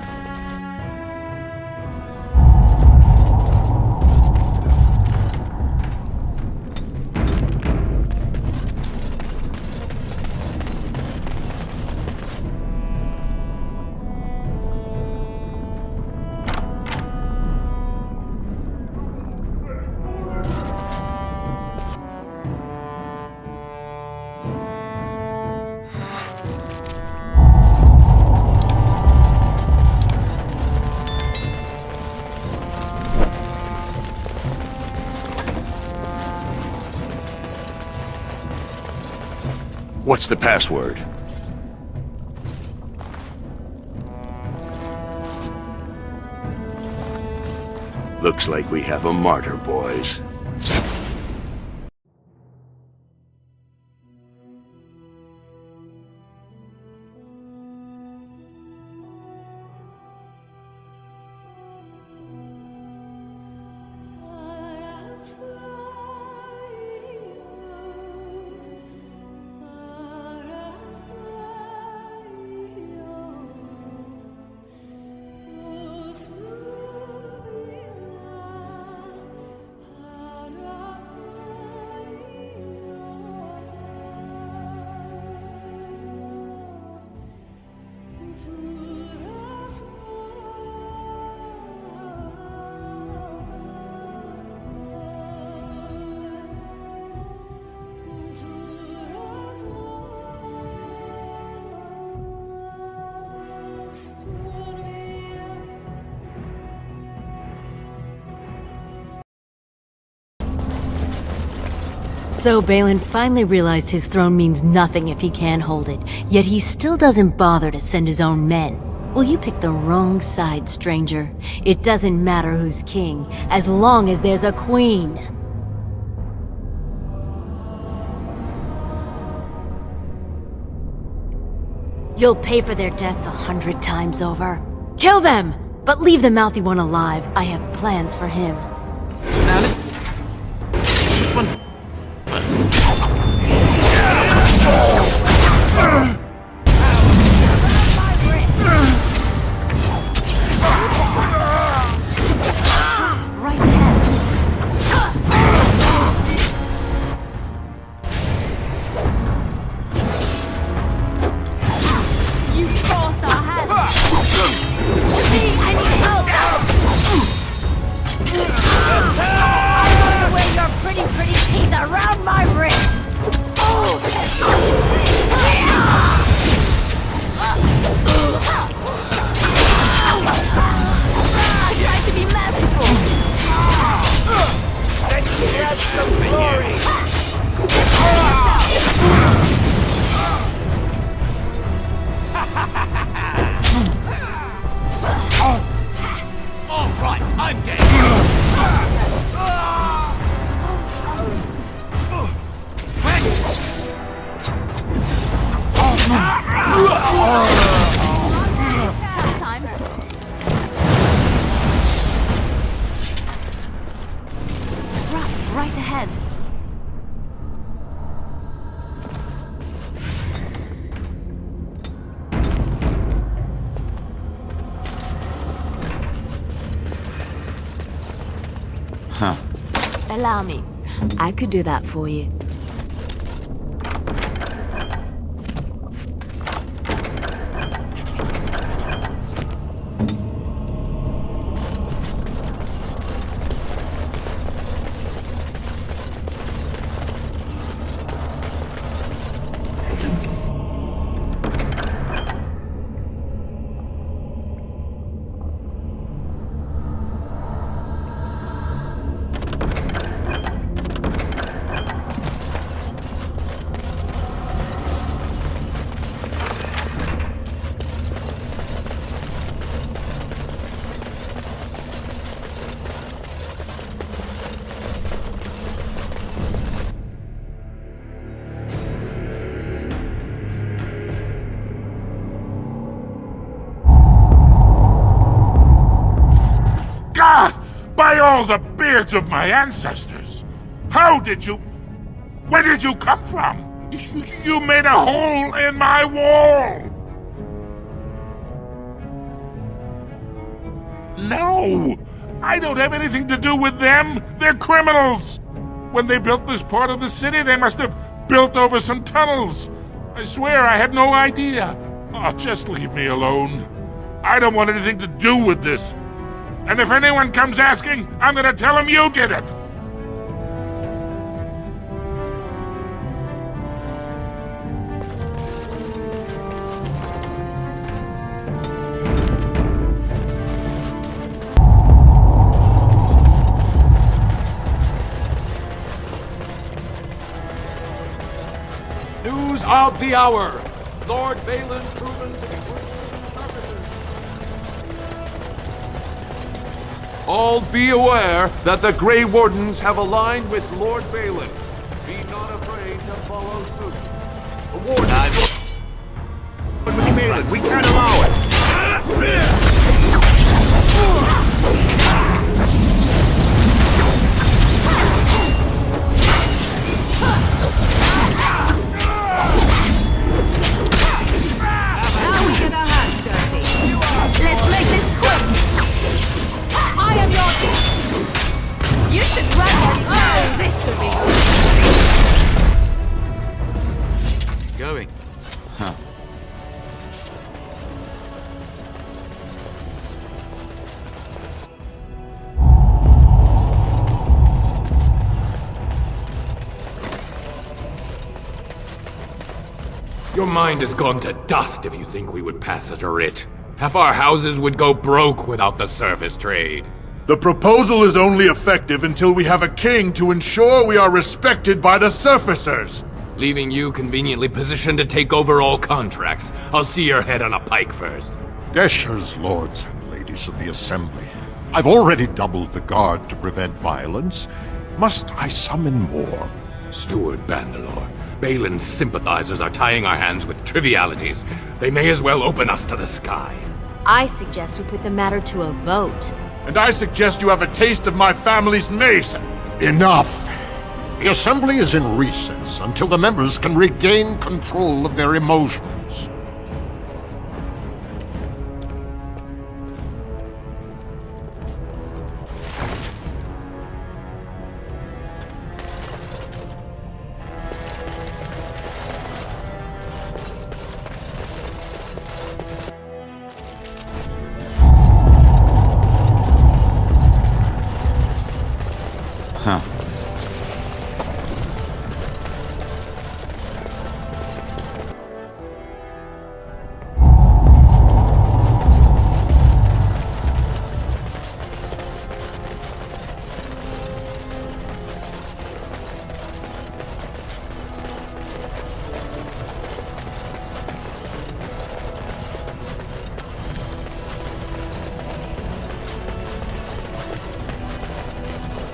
What's the password? Looks like we have a martyr, boys. So Balin finally realized his throne means nothing if he can't hold it, yet he still doesn't bother to send his own men. Well, you picked the wrong side, stranger. It doesn't matter who's king, as long as there's a queen. You'll pay for their deaths 100 times over. Kill them! But leave the mouthy one alive. I have plans for him. Now which one? Right ahead. You forced our hand. See, I need help. I'm going to wear your pretty teeth around my wrist. Try to be merciful. That's some glory. All right, I'm game. Right ahead. Huh. Allow me. I could do that for you. By all the beards of my ancestors! How did you... Where did you come from? You made a hole in my wall! No! I don't have anything to do with them! They're criminals! When they built this part of the city, they must have built over some tunnels. I swear I had no idea. Oh, just leave me alone. I don't want anything to do with this. And if anyone comes asking, I'm gonna tell them you did it! News of the hour. Lord Balin proven to be All be aware that the Grey Wardens have aligned with Lord Balin. Be not afraid to follow suit. The Wardens... with Balin. We can't allow it. Now we get our hands dirty. Let's make this quick. I am your king. You should run your Oh, this should be good. Going. Huh. Your mind has gone to dust if you think we would pass such a writ. Half our houses would go broke without the service trade. The proposal is only effective until we have a king to ensure we are respected by the surfacers. Leaving you conveniently positioned to take over all contracts. I'll see your head on a pike first. Deshers, lords and ladies of the Assembly. I've already doubled the guard to prevent violence. Must I summon more? Steward Bandalore, Balin's sympathizers are tying our hands with trivialities. They may as well open us to the sky. I suggest we put the matter to a vote. And I suggest you have a taste of my family's mace. Enough! The Assembly is in recess until the members can regain control of their emotions. Huh.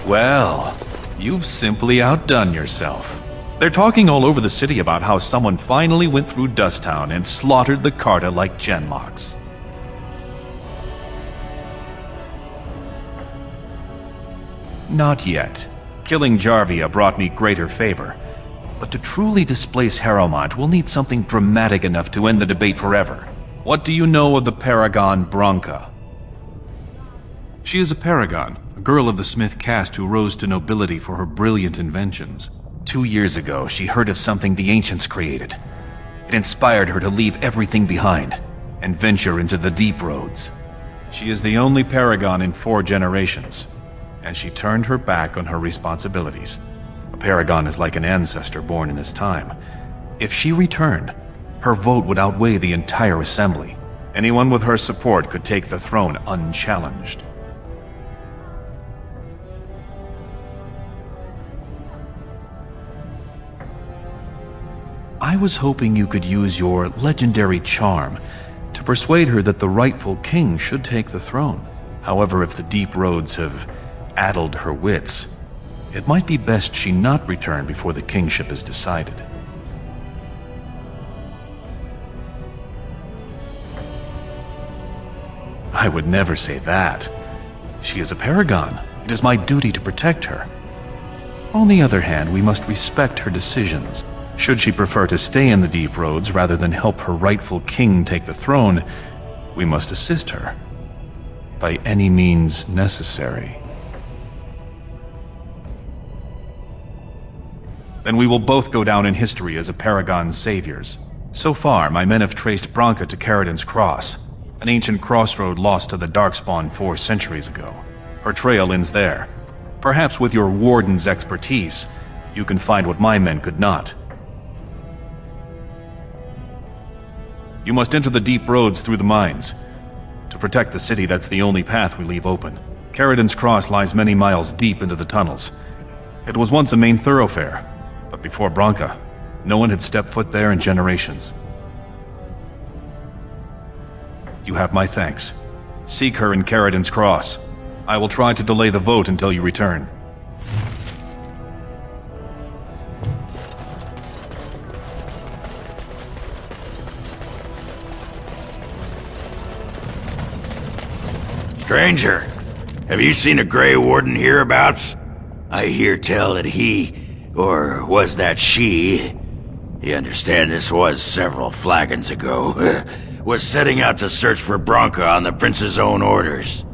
Well, you've simply outdone yourself. They're talking all over the city about how someone finally went through Dusttown and slaughtered the Carta like genlocks. Not yet. Killing Jarvia brought me greater favor. But to truly displace Harrowmont, we'll need something dramatic enough to end the debate forever. What do you know of the Paragon Branca? She is a paragon, a girl of the Smith caste who rose to nobility for her brilliant inventions. 2 years ago, she heard of something the ancients created. It inspired her to leave everything behind and venture into the deep roads. She is the only paragon in 4 generations, and she turned her back on her responsibilities. A paragon is like an ancestor born in this time. If she returned, her vote would outweigh the entire assembly. Anyone with her support could take the throne unchallenged. I was hoping you could use your legendary charm to persuade her that the rightful king should take the throne. However, if the deep roads have addled her wits, it might be best she not return before the kingship is decided. I would never say that. She is a paragon. It is my duty to protect her. On the other hand, we must respect her decisions. Should she prefer to stay in the deep roads rather than help her rightful king take the throne, we must assist her by any means necessary. Then we will both go down in history as a paragon's saviors. So far, my men have traced Branca to Caridin's Cross, an ancient crossroad lost to the Darkspawn 4 centuries ago. Her trail ends there. Perhaps with your warden's expertise, you can find what my men could not. You must enter the deep roads through the mines. To protect the city, that's the only path we leave open. Caridin's Cross lies many miles deep into the tunnels. It was once a main thoroughfare, but before Branca, no one had stepped foot there in generations. You have my thanks. Seek her in Caridin's Cross. I will try to delay the vote until you return. Stranger, have you seen a Grey Warden hereabouts? I hear tell that he, or was that she, you understand this was several flagons ago, was setting out to search for Branca on the prince's own orders.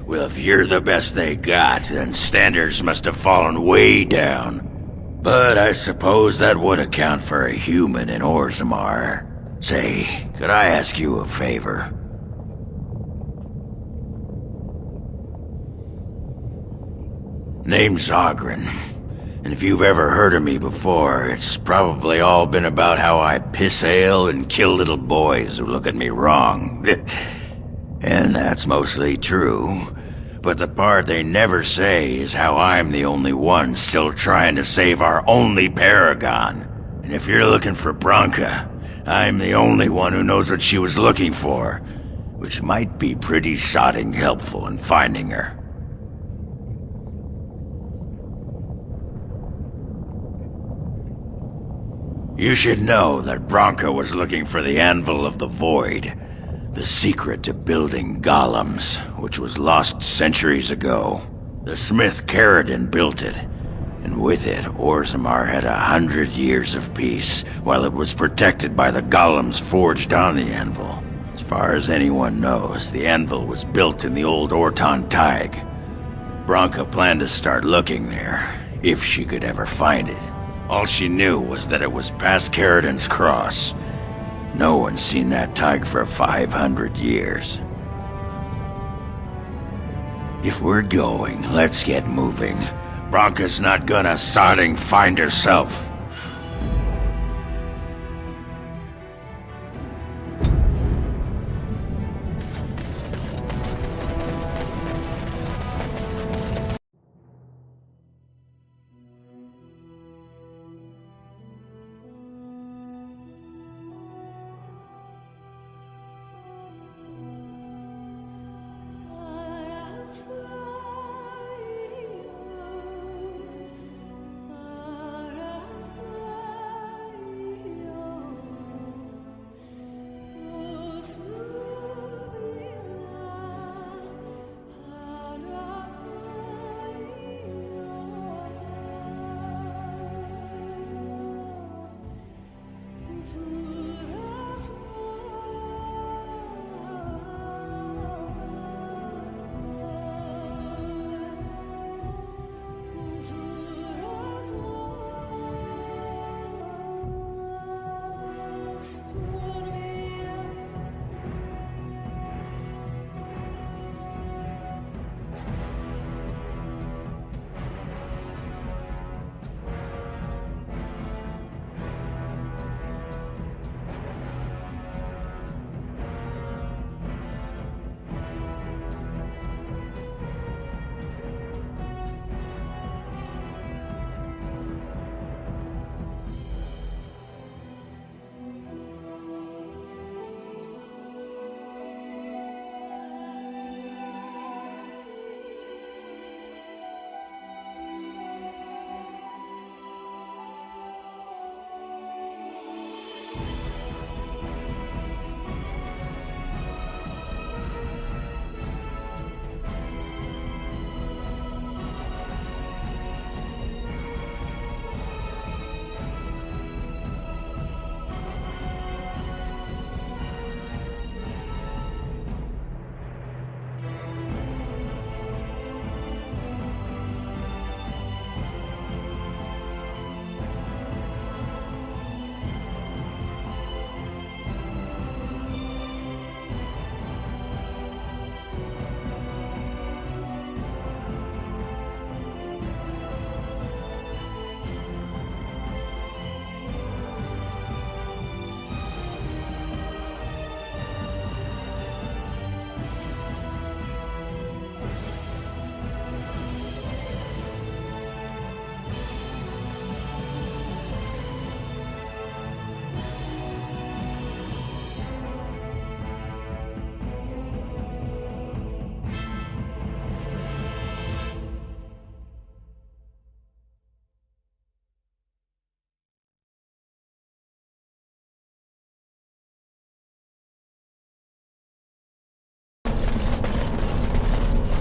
Well, if you're the best they got, then standards must have fallen way down. But I suppose that would account for a human in Orzammar. Say, could I ask you a favor? Name's Ogren, and if you've ever heard of me before, it's probably all been about how I piss ale and kill little boys who look at me wrong. And that's mostly true. But the part they never say is how I'm the only one still trying to save our only paragon. And if you're looking for Branka, I'm the only one who knows what she was looking for, which might be pretty sodding helpful in finding her. You should know that Branka was looking for the Anvil of the Void, the secret to building golems, which was lost centuries ago. The smith Ferelden built it, and with it, Orzammar had 100 years of peace, while it was protected by the golems forged on the anvil. As far as anyone knows, the anvil was built in the old Orton Tig. Branka planned to start looking there, if she could ever find it. All she knew was that it was past Ferelden's cross. No one's seen that Tig for 500 years. If we're going, let's get moving. Branka's not gonna sodding find herself.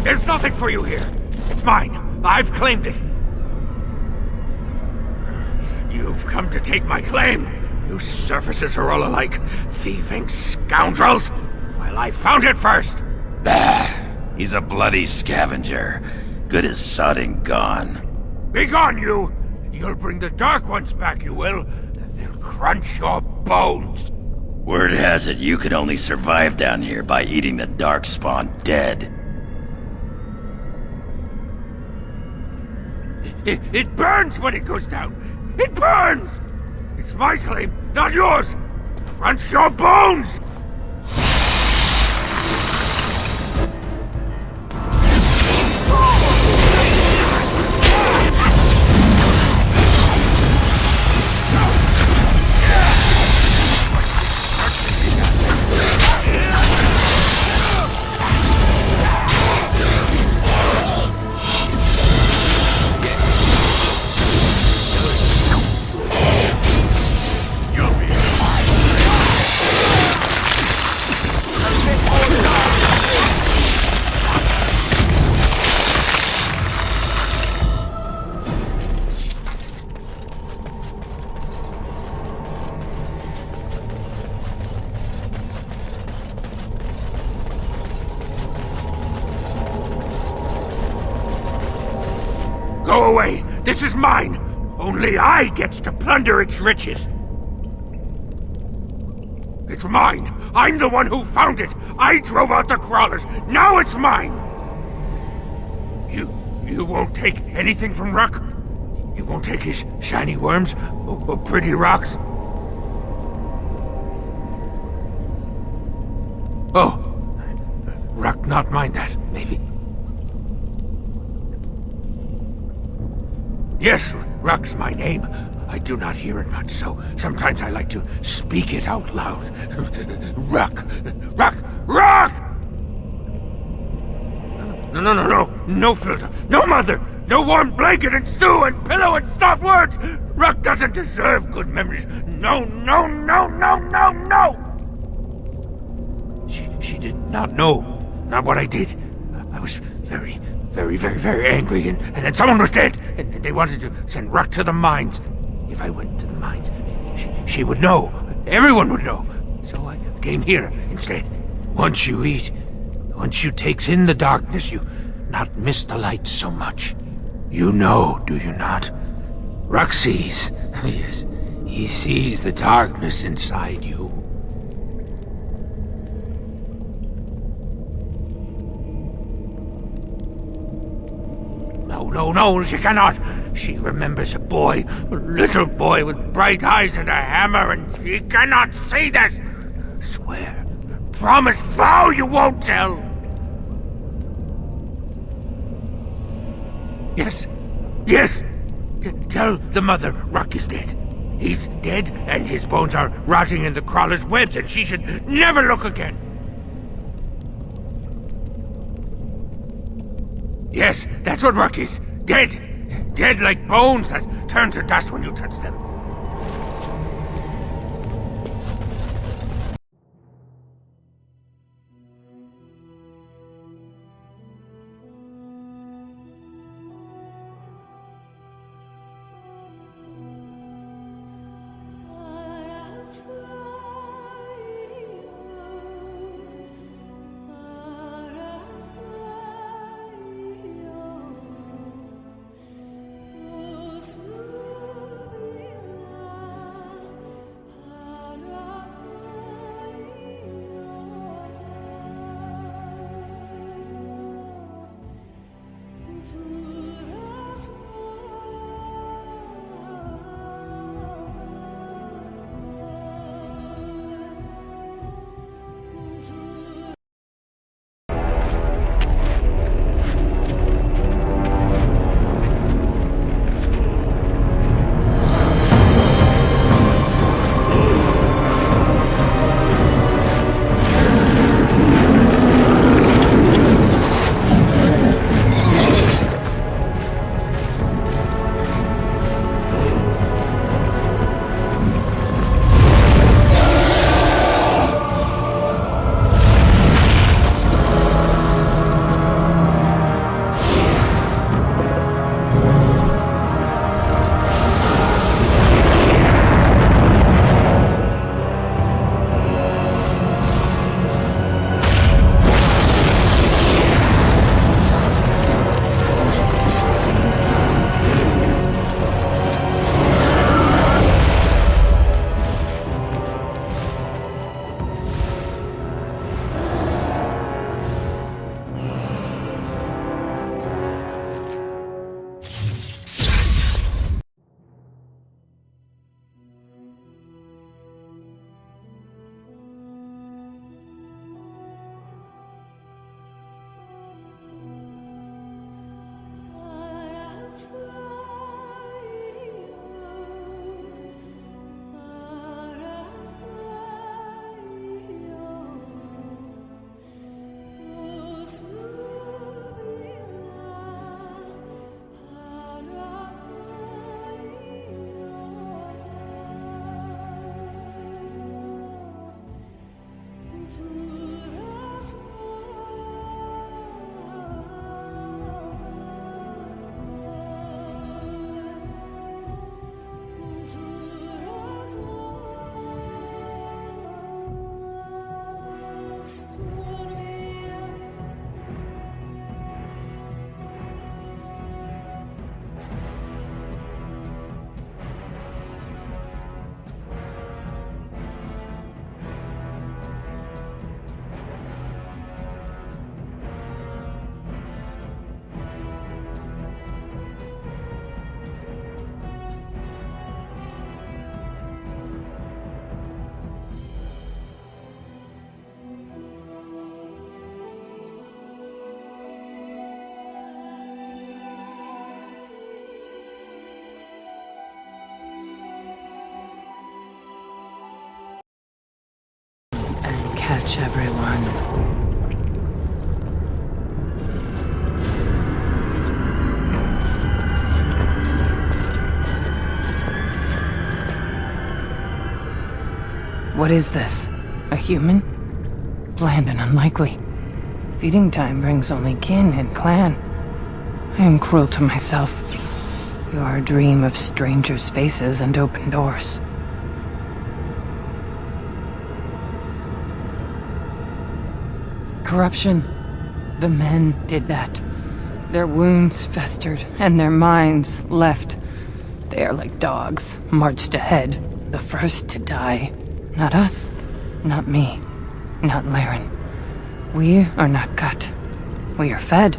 There's nothing for you here. It's mine. I've claimed it. You've come to take my claim. You surfaces are all alike. Thieving scoundrels. Well, I found it first. Bah. He's a bloody scavenger. Good as sodding gone. Begone, you! You'll bring the Dark Ones back, you will. They'll crunch your bones. Word has it you could only survive down here by eating the Darkspawn dead. It burns when it goes down! It burns! It's my claim, not yours! Crunch your bones! Go away! This is mine! Only I gets to plunder its riches! It's mine! I'm the one who found it! I drove out the crawlers! Now it's mine! You won't take anything from Ruck? You won't take his shiny worms? Or pretty rocks? Oh. Ruck not mind that, maybe. Yes, Ruck's my name. I do not hear it much, so sometimes I like to speak it out loud. Ruck! Ruck! Ruck! No filter, no mother, no warm blanket and stew and pillow and soft words! Ruck doesn't deserve good memories. No! She did not know, not what I did. I was very angry, and then someone was dead, and they wanted to send Ruck to the mines. If I went to the mines, she would know. Everyone would know. So I came here instead. Once you eat, once you takes in the darkness, you not miss the light so much. You know, do you not? Ruck sees. Yes, he sees the darkness inside you. No, she cannot. She remembers a boy, a little boy with bright eyes and a hammer, and she cannot see this. Swear, promise, vow you won't tell. Yes. Tell the mother Ruck is dead. He's dead, and his bones are rotting in the crawler's webs, and she should never look again. Yes, that's what Ruck is. Dead. Dead like bones that turn to dust when you touch them. catch everyone. What is this? A human? Bland and unlikely. Feeding time brings only kin and clan. I am cruel to myself. You are a dream of strangers' faces and open doors. Corruption. The men did that. Their wounds festered, and their minds left. They are like dogs, marched ahead, the first to die. Not us, not me, not Laren. We are not cut. We are fed.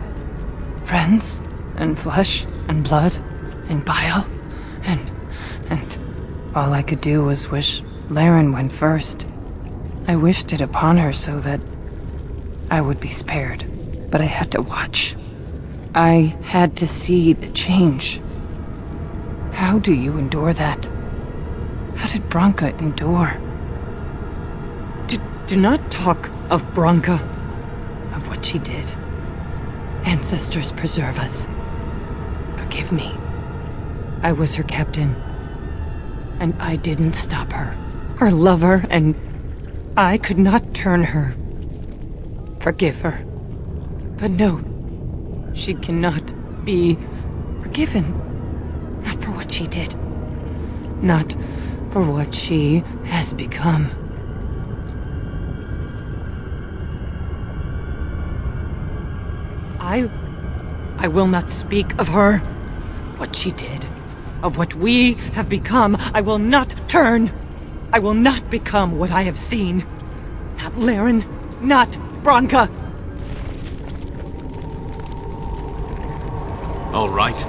Friends, and flesh, and blood, and bile, and all I could do was wish Laren went first. I wished it upon her so that I would be spared, but I had to watch. I had to see the change. How do you endure that? How did Branka endure? Do not talk of Branka, of what she did. Ancestors preserve us. Forgive me. I was her captain, and I didn't stop her. Her lover, and I could not turn her. Forgive her. But no, she cannot be forgiven. Not for what she did. Not for what she has become. I will not speak of her, of what she did, of what we have become. I will not turn. I will not become what I have seen. Not Laren, not Branka. All right.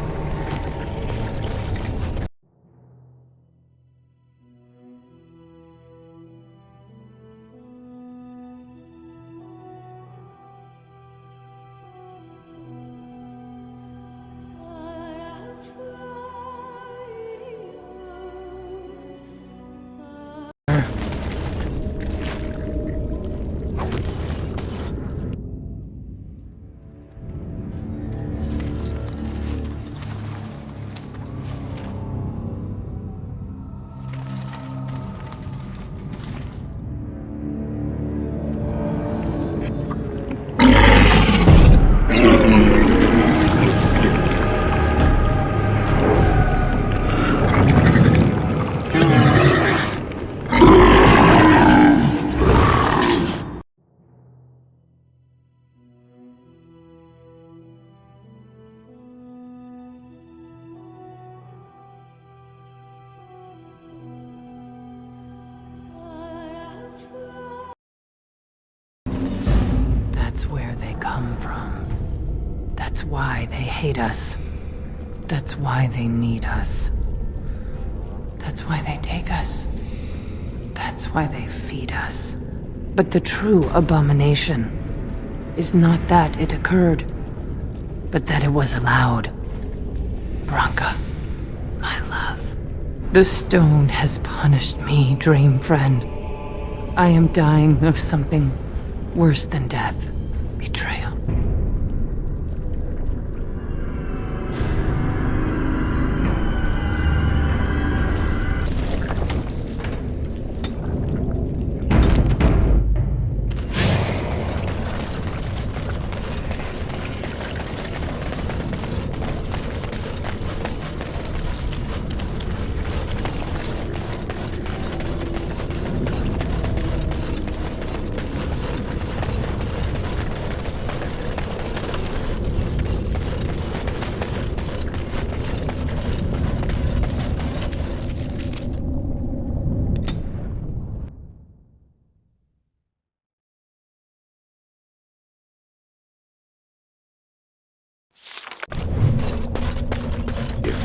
That's where they come from. That's why they hate us. That's why they need us. That's why they take us. That's why they feed us. But the true abomination is not that it occurred, but that it was allowed. Branka, my love. The stone has punished me, dream friend. I am dying of something worse than death. Betrayal.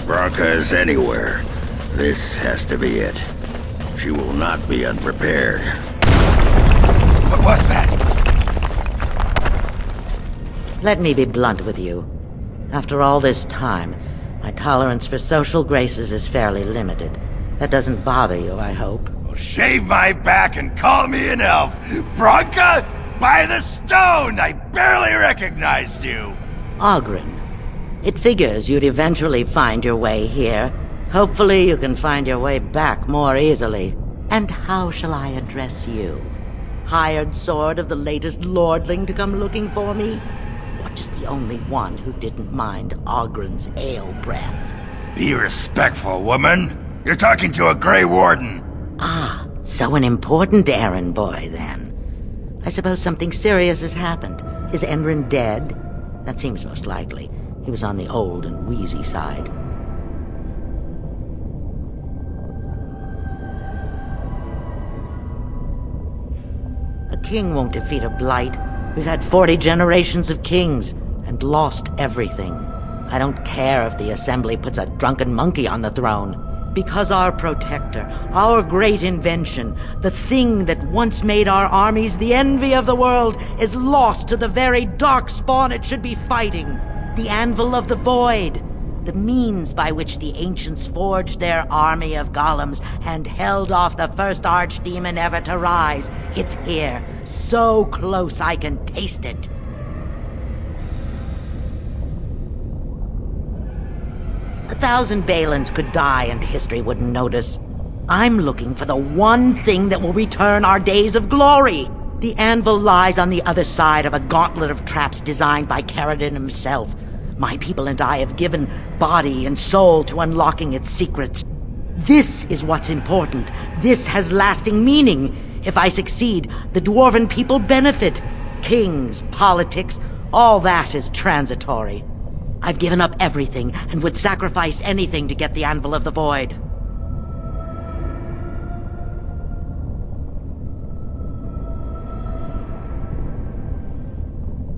Branka is anywhere. This has to be it. She will not be unprepared. What was that? Let me be blunt with you. After all this time, my tolerance for social graces is fairly limited. That doesn't bother you, I hope. Well, shave my back and call me an elf. Bronca? By the stone! I barely recognized you! Ogren. It figures you'd eventually find your way here. Hopefully you can find your way back more easily. And how shall I address you? Hired sword of the latest lordling to come looking for me? Or just the only one who didn't mind Ogren's ale breath? Be respectful, woman. You're talking to a Grey Warden. Ah, so an important errand boy, then. I suppose something serious has happened. Is Enrin dead? That seems most likely. He was on the old and wheezy side. A king won't defeat a Blight. We've had 40 generations of kings, and lost everything. I don't care if the Assembly puts a drunken monkey on the throne. Because our protector, our great invention, the thing that once made our armies the envy of the world, is lost to the very Darkspawn it should be fighting. The Anvil of the Void. The means by which the ancients forged their army of golems and held off the first archdemon ever to rise. It's here, so close I can taste it. A 1,000 Balins could die and history wouldn't notice. I'm looking for the one thing that will return our days of glory. The anvil lies on the other side of a gauntlet of traps designed by Ferelden himself. My people and I have given body and soul to unlocking its secrets. This is what's important. This has lasting meaning. If I succeed, the dwarven people benefit. Kings, politics, all that is transitory. I've given up everything and would sacrifice anything to get the Anvil of the Void.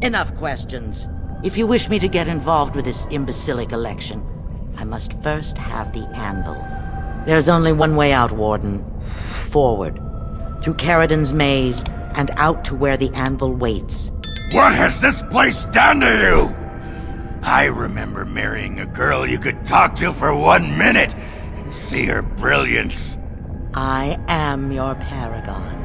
Enough questions. If you wish me to get involved with this imbecilic election, I must first have the Anvil. There's only one way out, Warden. Forward. Through Ferelden's maze, and out to where the Anvil waits. What has this place done to you? I remember marrying a girl you could talk to for 1 minute and see her brilliance. I am your paragon.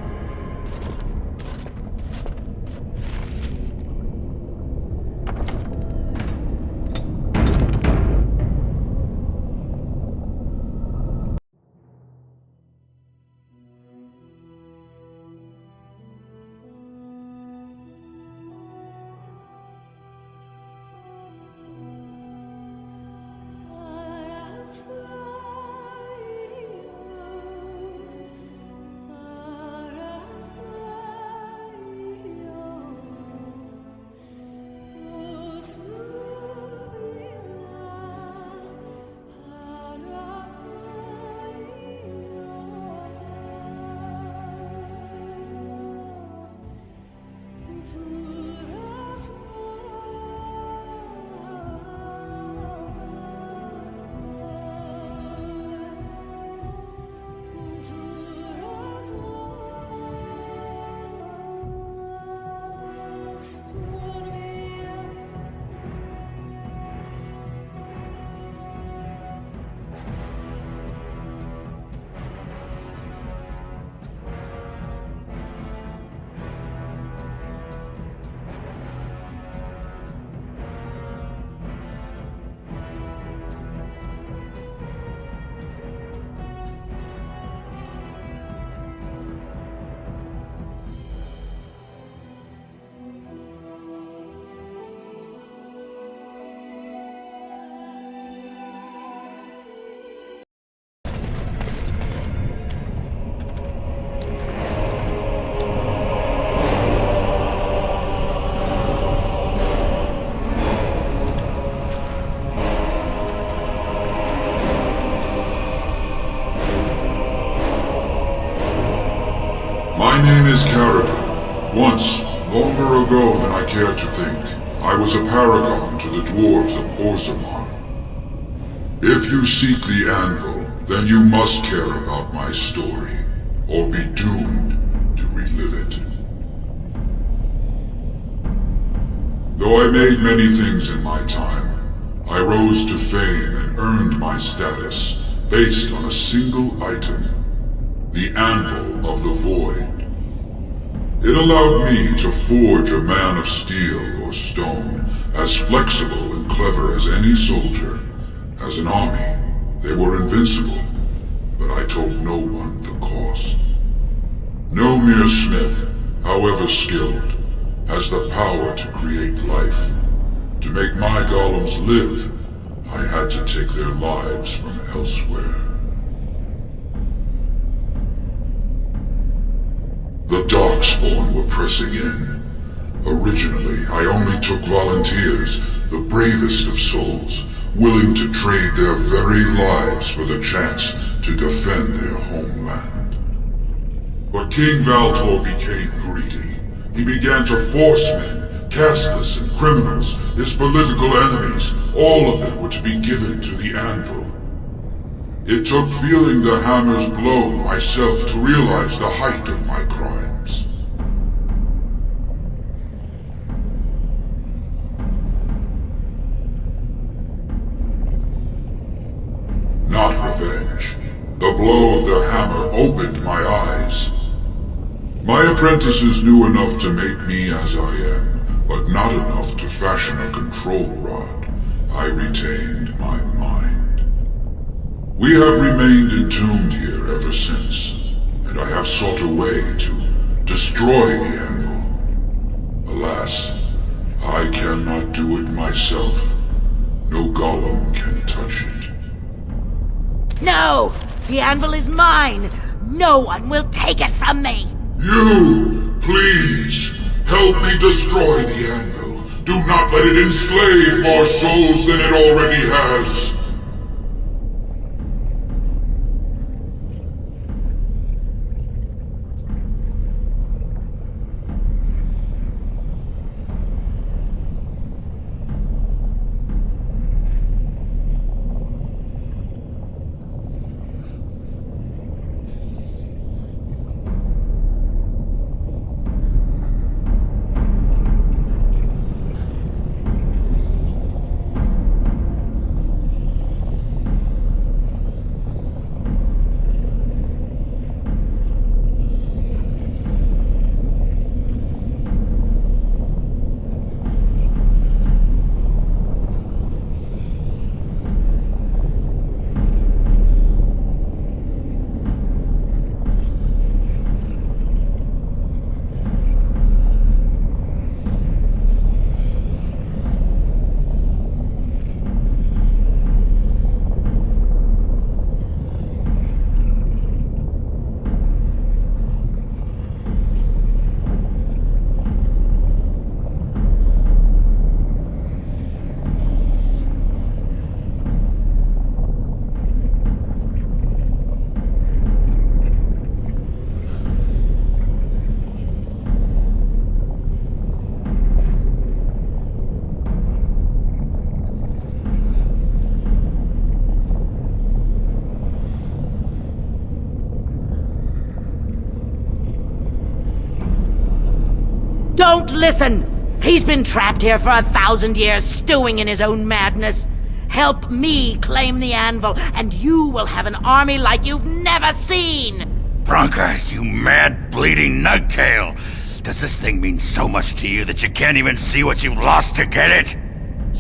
My name is Ferelden. Once, longer ago than I care to think, I was a paragon to the dwarves of Orzammar. If you seek the Anvil, then you must care about my story, or be doomed to relive it. Though I made many things in my time, I rose to fame and earned my status based on a single item. the Anvil of the Void. It allowed me to forge a man of steel or stone as flexible and clever as any soldier. As an army, they were invincible, but I told no one the cost. No mere smith, however skilled, has the power to create life. To make my golems live, I had to take their lives from elsewhere. The Darkspawn were pressing in. Originally, I only took volunteers, the bravest of souls, willing to trade their very lives for the chance to defend their homeland. But King Valtor became greedy. He began to force men, casteless and criminals, his political enemies, all of them were to be given to the Anvil. It took feeling the hammer's blow myself to realize the height of my crimes. Not revenge. The blow of the hammer opened my eyes. My apprentices knew enough to make me as I am, but not enough to fashion a control rod. I retained my mind. We have remained entombed here ever since, and I have sought a way to destroy the Anvil. Alas, I cannot do it myself. No golem can touch it. No! The Anvil is mine! No one will take it from me! You, please, help me destroy the Anvil. Do not let it enslave more souls than it already has. Don't listen! He's been trapped here for 1,000 years, stewing in his own madness. Help me claim the Anvil, and you will have an army like you've never seen! Branka, you mad, bleeding nugtail! Does this thing mean so much to you that you can't even see what you've lost to get it?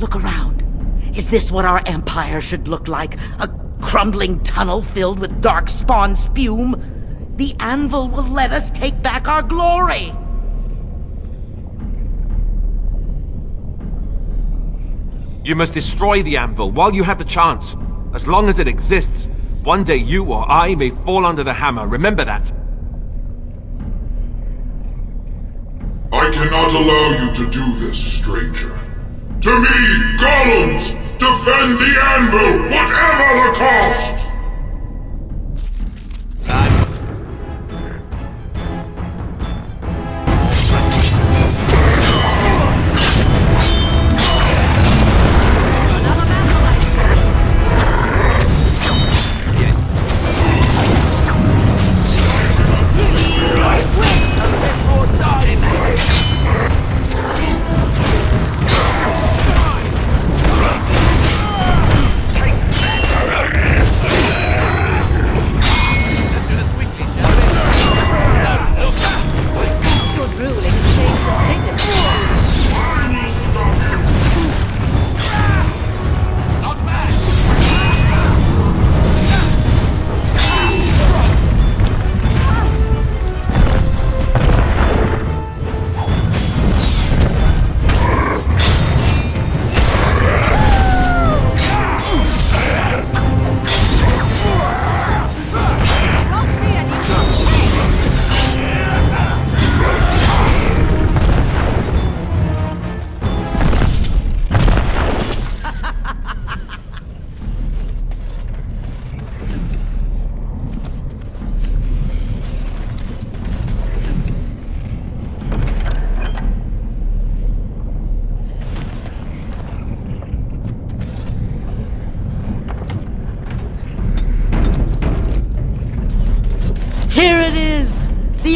Look around. Is this what our empire should look like? A crumbling tunnel filled with Darkspawn spume? The Anvil will let us take back our glory! You must destroy the Anvil while you have the chance. As long as it exists, one day you or I may fall under the hammer. Remember that. I cannot allow you to do this, stranger. To me, golems! Defend the Anvil, whatever the cost!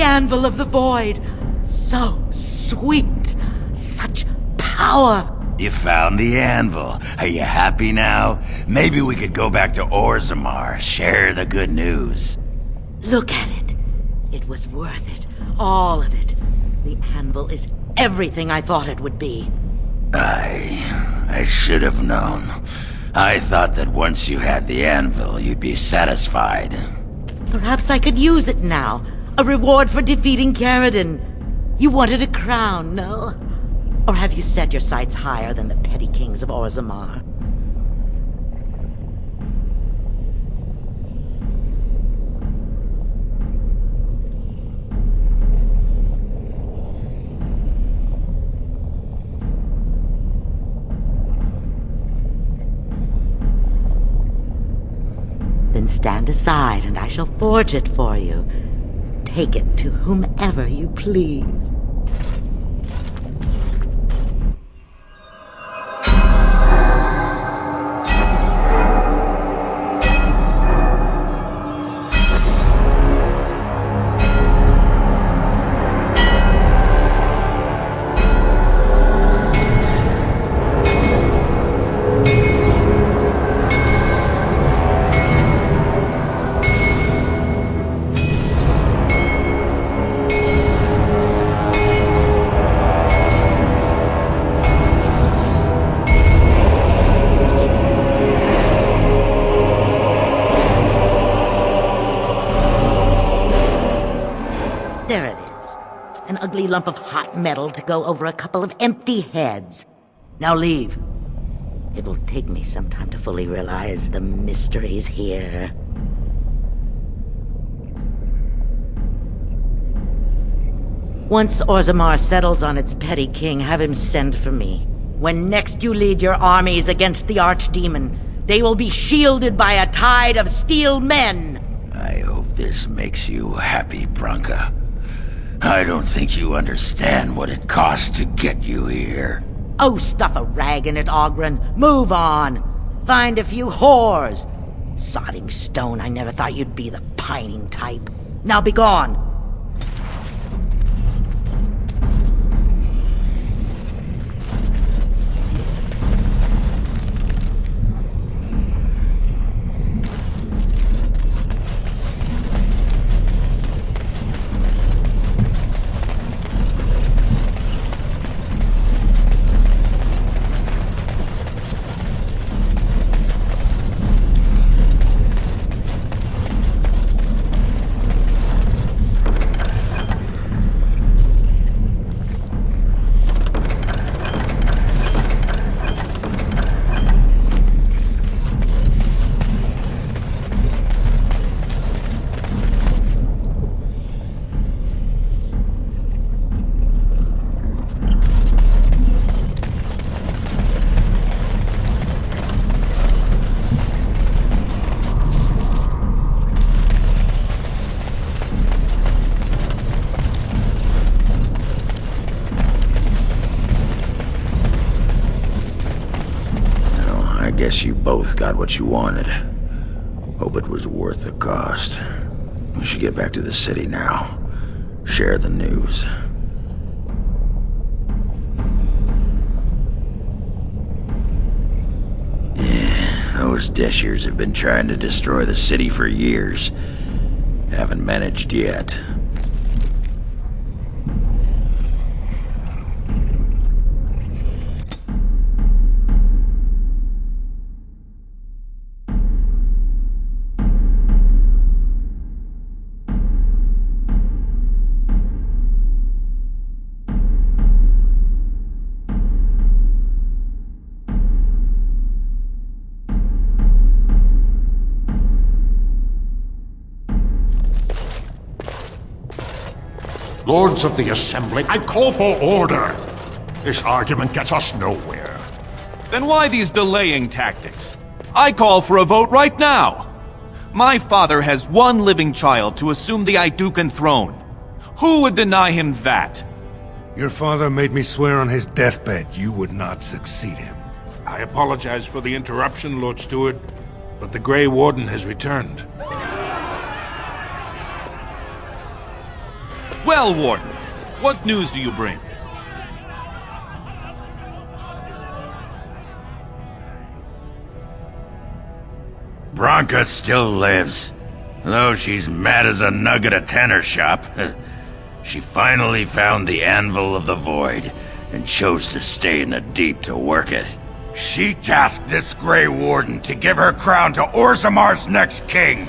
The Anvil of the Void. So sweet. Such power. You found the anvil. Are you happy now? Maybe we could go back to Orzammar, share the good news. Look at it. It was worth it. All of it. The anvil is everything I thought it would be. I should have known. I thought that once you had the anvil, you'd be satisfied. Perhaps I could use it now. A reward for defeating Ferelden. You wanted a crown, no? Or have you set your sights higher than the petty kings of Orzammar? Then stand aside and I shall forge it for you. Take it to whomever you please. There it is. An ugly lump of hot metal to go over a couple of empty heads. Now leave. It will take me some time to fully realize the mysteries here. Once Orzammar settles on its petty king, have him send for me. When next you lead your armies against the archdemon, they will be shielded by a tide of steel men. I hope this makes you happy, Branka. I don't think you understand what it costs to get you here. Oh, stuff a rag in it, Ogren. Move on. Find a few whores. Sodding stone, I never thought you'd be the pining type. Now be gone. Guess you both got what you wanted. Hope it was worth the cost. We should get back to the city now. Share the news. Yeah, those Deshirs have been trying to destroy the city for years. Haven't managed yet. Lords of the Assembly, I call for order. This argument gets us nowhere. Then why these delaying tactics? I call for a vote right now. My father has one living child to assume the Idukan throne. Who would deny him that? Your father made me swear on his deathbed you would not succeed him. I apologize for the interruption, Lord Steward, but the Grey Warden has returned. Well, Warden, what news do you bring? Branka still lives. Though she's mad as a nug at a tanner shop. She finally found the Anvil of the Void, and chose to stay in the deep to work it. She tasked this Grey Warden to give her crown to Orzammar's next king,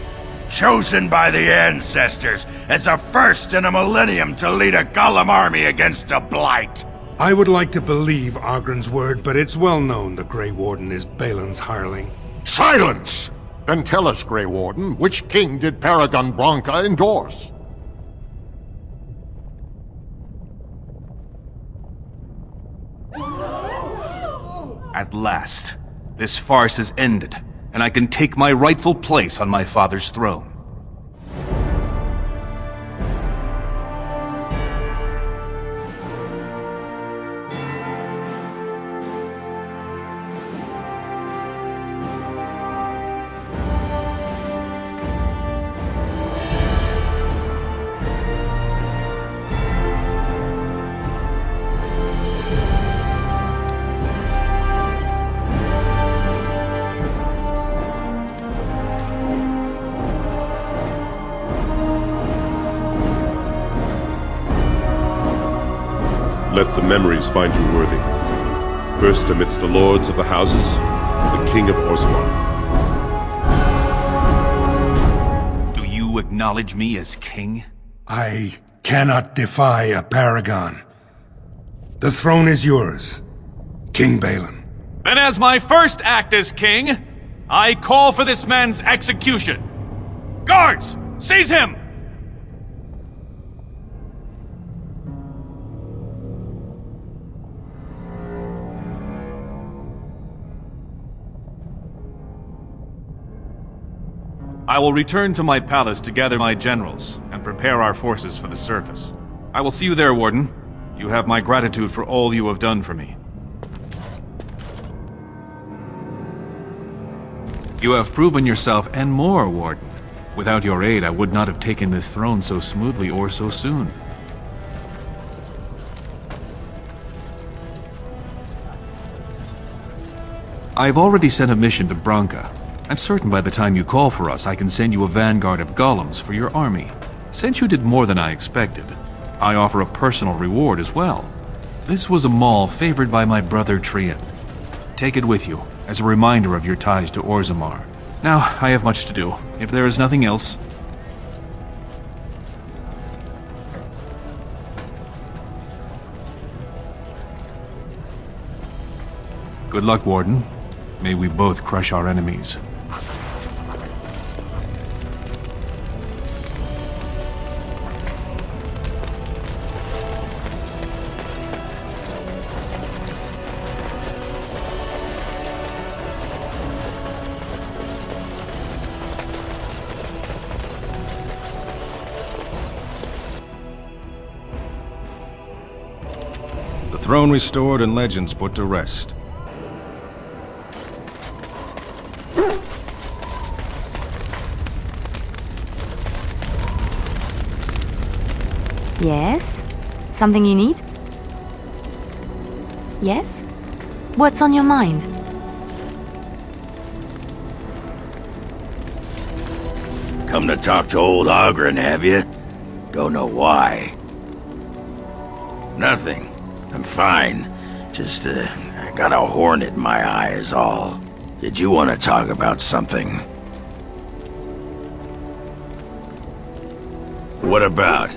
chosen by the ancestors as a first in a millennium to lead a Golem army against a Blight. I would like to believe Ogren's word, but it's well known the Grey Warden is Balin's hireling. Silence! Then tell us, Grey Warden, which king did Paragon Branka endorse? At last, this farce is ended, and I can take my rightful place on my father's throne. Let the memories find you worthy. First amidst the lords of the houses, the King of Orzammar. Do you acknowledge me as king? I cannot defy a paragon. The throne is yours, King Balin. Then as my first act as king, I call for this man's execution. Guards, seize him! I will return to my palace to gather my generals and prepare our forces for the surface. I will see you there, Warden. You have my gratitude for all you have done for me. You have proven yourself and more, Warden. Without your aid, I would not have taken this throne so smoothly or so soon. I've already sent a mission to Branka. I'm certain by the time you call for us, I can send you a vanguard of golems for your army. Since you did more than I expected, I offer a personal reward as well. This was a mall favored by my brother Trian. Take it with you, as a reminder of your ties to Orzammar. Now, I have much to do. If there is nothing else... Good luck, Warden. May we both crush our enemies. The throne restored and legends put to rest. Yes? Something you need? Yes? What's on your mind? Come to talk to old Ogren, have you? Don't know why. Nothing. I'm fine. Just, I got a hornet in my eye is all. Did you want to talk about something? What about?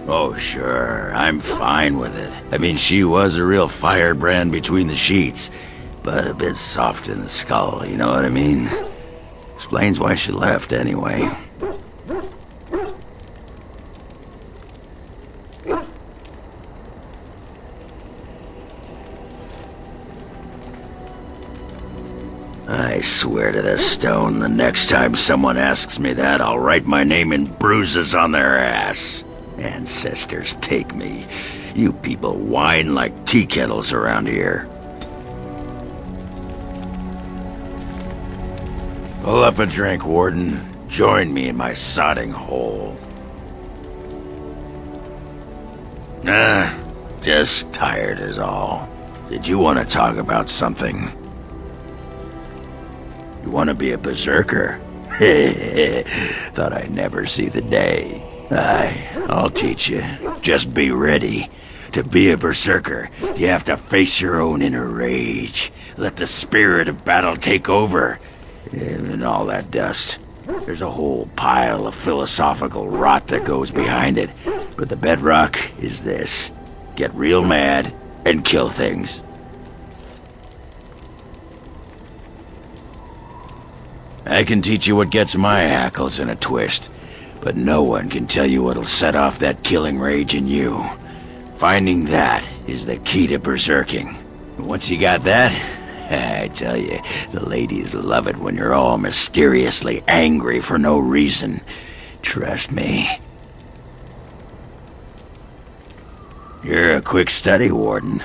Oh, sure. I'm fine with it. I mean, she was a real firebrand between the sheets, but a bit soft in the skull, you know what I mean? Explains why she left, anyway. I swear to the stone, the next time someone asks me that, I'll write my name in bruises on their ass. Ancestors take me. You people whine like tea kettles around here. Pull up a drink, Warden. Join me in my sodding hole. Just tired is all. Did you want to talk about something? You want to be a berserker? Thought I'd never see the day. I'll teach you. Just be ready. To be a berserker, you have to face your own inner rage. Let the spirit of battle take over. And all that dust. There's a whole pile of philosophical rot that goes behind it. But the bedrock is this. Get real mad and kill things. I can teach you what gets my hackles in a twist, but no one can tell you what'll set off that killing rage in you. Finding that is the key to berserking. Once you got that, I tell you, the ladies love it when you're all mysteriously angry for no reason. Trust me. You're a quick study, Warden.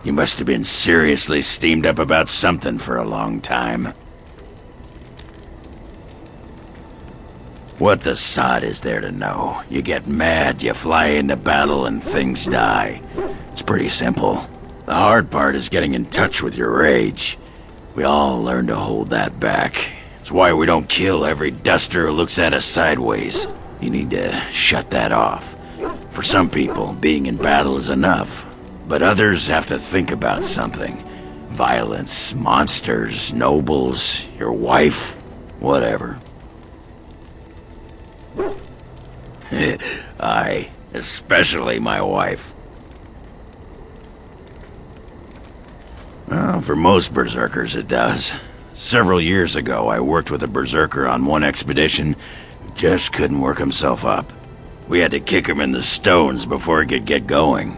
You must have been seriously steamed up about something for a long time. What the sod is there to know? You get mad, you fly into battle, and things die. It's pretty simple. The hard part is getting in touch with your rage. We all learn to hold that back. It's why we don't kill every duster who looks at us sideways. You need to shut that off. For some people, being in battle is enough. But others have to think about something. Violence, monsters, nobles, your wife, whatever. Aye, especially my wife. Well, for most berserkers it does. Several years ago, I worked with a berserker on one expedition who just couldn't work himself up. We had to kick him in the stones before he could get going.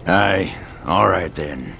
Aye, all right then.